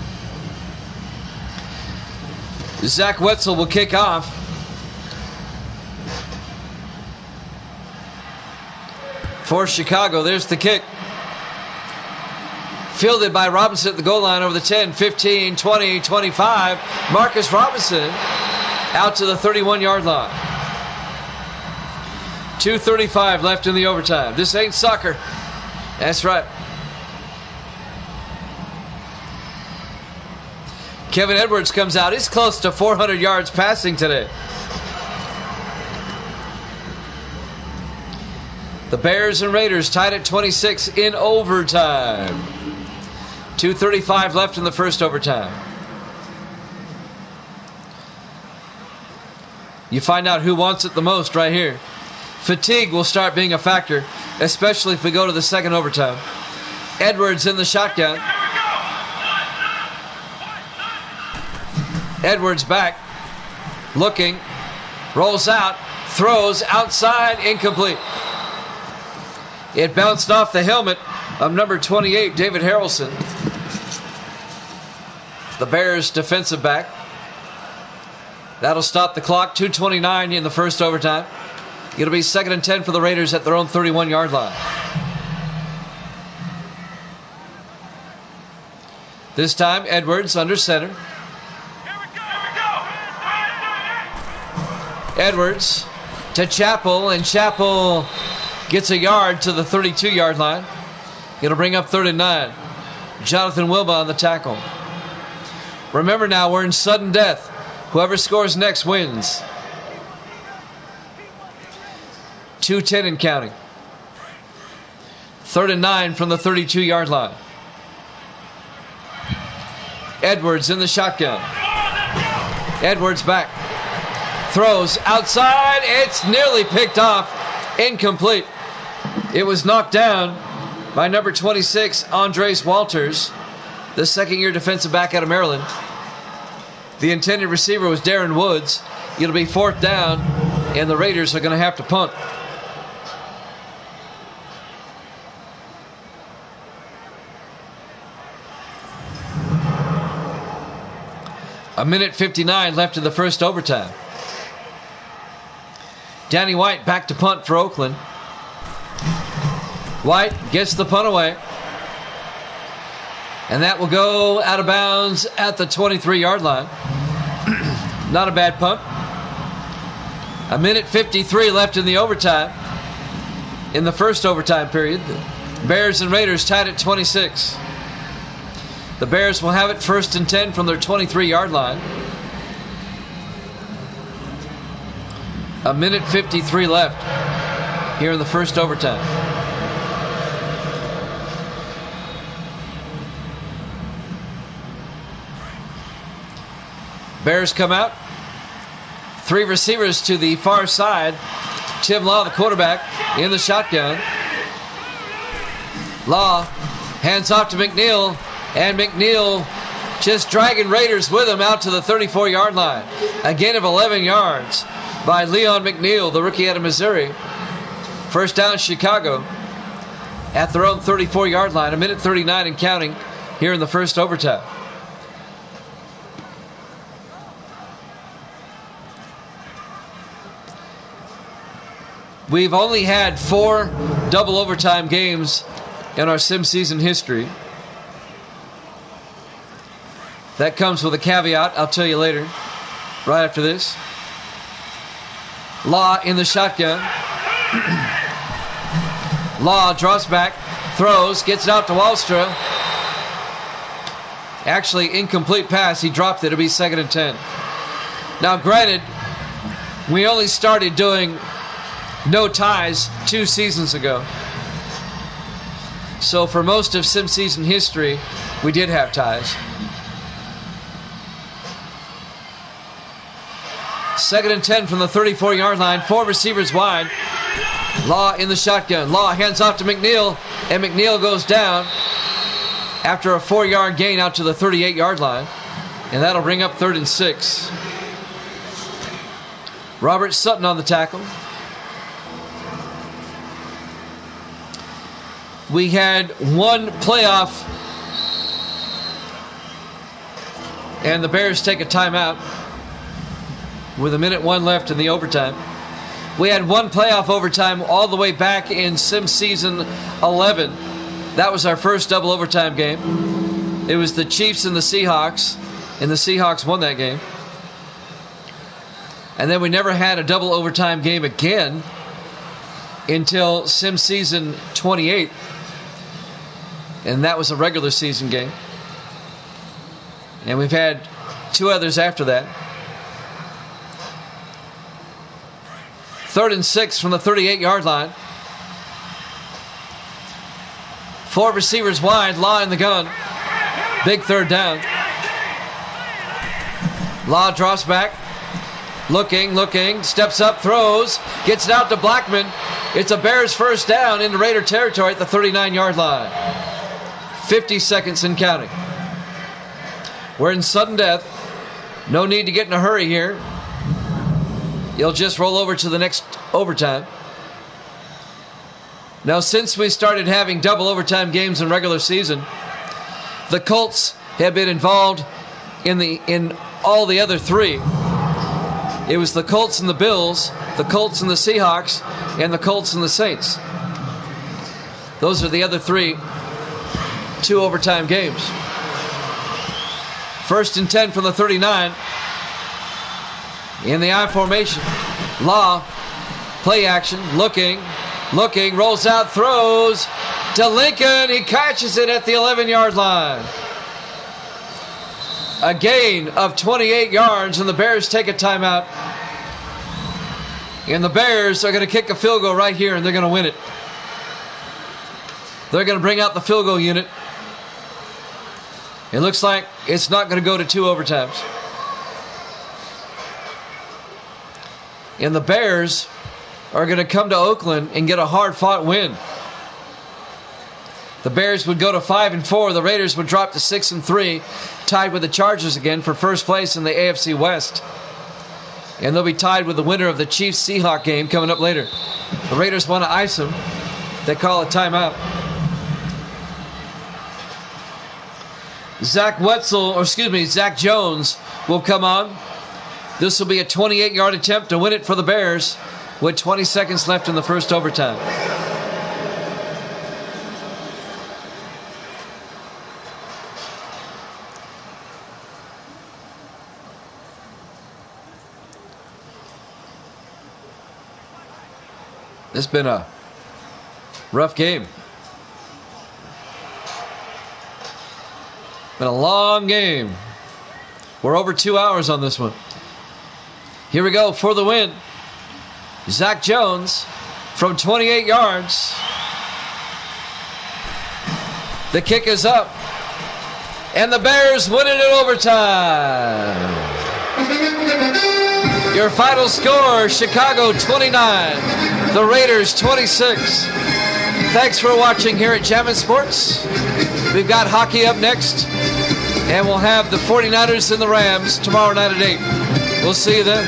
S1: Zach Wetzel will kick off. For Chicago, there's the kick. Fielded by Robinson at the goal line over the 10, 15, 20, 25. Marcus Robinson out to the 31-yard line. 2:35 left in the overtime. This ain't soccer. That's right. Kevin Edwards comes out. He's close to 400 yards passing today. The Bears and Raiders tied at 26 in overtime. 2:35 left in the first overtime. You find out who wants it the most right here. Fatigue will start being a factor, especially if we go to the second overtime. Edwards in the shotgun. Edwards back, looking, rolls out, throws outside, incomplete. It bounced off the helmet of number 28, David Harrelson. The Bears defensive back. That'll stop the clock. 2:29 in the first overtime. It'll be 2nd and 10 for the Raiders at their own 31-yard line. This time, Edwards under center. Edwards to Chappell, and Chappell gets a yard to the 32-yard line. It'll bring up 3rd and 9. Jonathan Wilba on the tackle. Remember now, we're in sudden death. Whoever scores next wins. 2:10 and counting. 3rd and 9 from the 32-yard line. Edwards in the shotgun. Edwards back. Throws outside. It's nearly picked off. Incomplete. It was knocked down by number 26, Andres Walters, the second-year defensive back out of Maryland. The intended receiver was Darren Woods. It'll be 4th down, and the Raiders are going to have to punt. A minute 59 left in the first overtime. Danny White back to punt for Oakland. White gets the punt away. And that will go out of bounds at the 23-yard line. Not a bad punt. A minute 53 left in the overtime. In the first overtime period, the Bears and Raiders tied at 26. The Bears will have it 1st and 10 from their 23-yard line. A minute 53 left here in the first overtime. Bears come out. 3 receivers to the far side. Tim Law, the quarterback, in the shotgun. Law hands off to McNeil, and McNeil just dragging Raiders with him out to the 34-yard line. A gain of 11 yards by Leon McNeil, the rookie out of Missouri. First down, Chicago at their own 34-yard line. 1:39 and counting here in the first overtime. We've only had 4 double overtime games in our sim season history. That comes with a caveat I'll tell you later, right after this. Law in the shotgun. Law drops back, throws, gets it out to Wallstra. Actually, incomplete pass. He dropped it. It'll be 2nd and 10. Now, granted, we only started doing no ties 2 seasons ago. So for most of sim season history, we did have ties. 2nd and 10 from the 34-yard line. 4 receivers wide. Law in the shotgun. Law hands off to McNeil, and McNeil goes down after a 4-yard gain out to the 38-yard line. And that'll bring up 3rd and 6. Robert Sutton on the tackle. We had 1 playoff, and the Bears take a timeout with 1:01 left in the overtime. We had 1 playoff overtime all the way back in sim season 11. That was our first double overtime game. It was the Chiefs and the Seahawks, and the Seahawks won that game. And then we never had a double overtime game again until sim season 28. And that was a regular season game. And we've had 2 others after that. 3rd and 6 from the 38-yard line. 4 receivers wide. Law in the gun. Big 3rd down. Law drops back. Looking. Steps up, throws. Gets it out to Blackman. It's a Bears first down into Raider territory at the 39-yard line. 50 seconds and counting. We're in sudden death. No need to get in a hurry here. You'll just roll over to the next overtime. Now, since we started having double overtime games in regular season, the Colts have been involved in all the other 3. It was the Colts and the Bills, the Colts and the Seahawks, and the Colts and the Saints. Those are the other 3 2 overtime games. 1st and 10 from the 39. In the I formation. Law, play action, looking, rolls out, throws to Lincoln. He catches it at the 11-yard line. A gain of 28 yards, and the Bears take a timeout. And the Bears are going to kick a field goal right here, and they're going to win it. They're going to bring out the field goal unit. It looks like it's not going to go to 2 overtimes. And the Bears are going to come to Oakland and get a hard-fought win. The Bears would go to 5-4. The Raiders would drop to 6-3, tied with the Chargers again for first place in the AFC West. And they'll be tied with the winner of the Chiefs-Seahawks game coming up later. The Raiders want to ice them. They call a timeout. Zach Jones will come on. This will be a 28-yard attempt to win it for the Bears with 20 seconds left in the first overtime. It's been a rough game. Been a long game. We're over 2 hours on this one. Here we go for the win. Zach Jones from 28 yards. The kick is up. And the Bears win it in overtime. Your final score, Chicago 29, the Raiders 26. Thanks for watching here at Jammin' Sports. We've got hockey up next, and we'll have the 49ers and the Rams tomorrow night at 8. We'll see you then.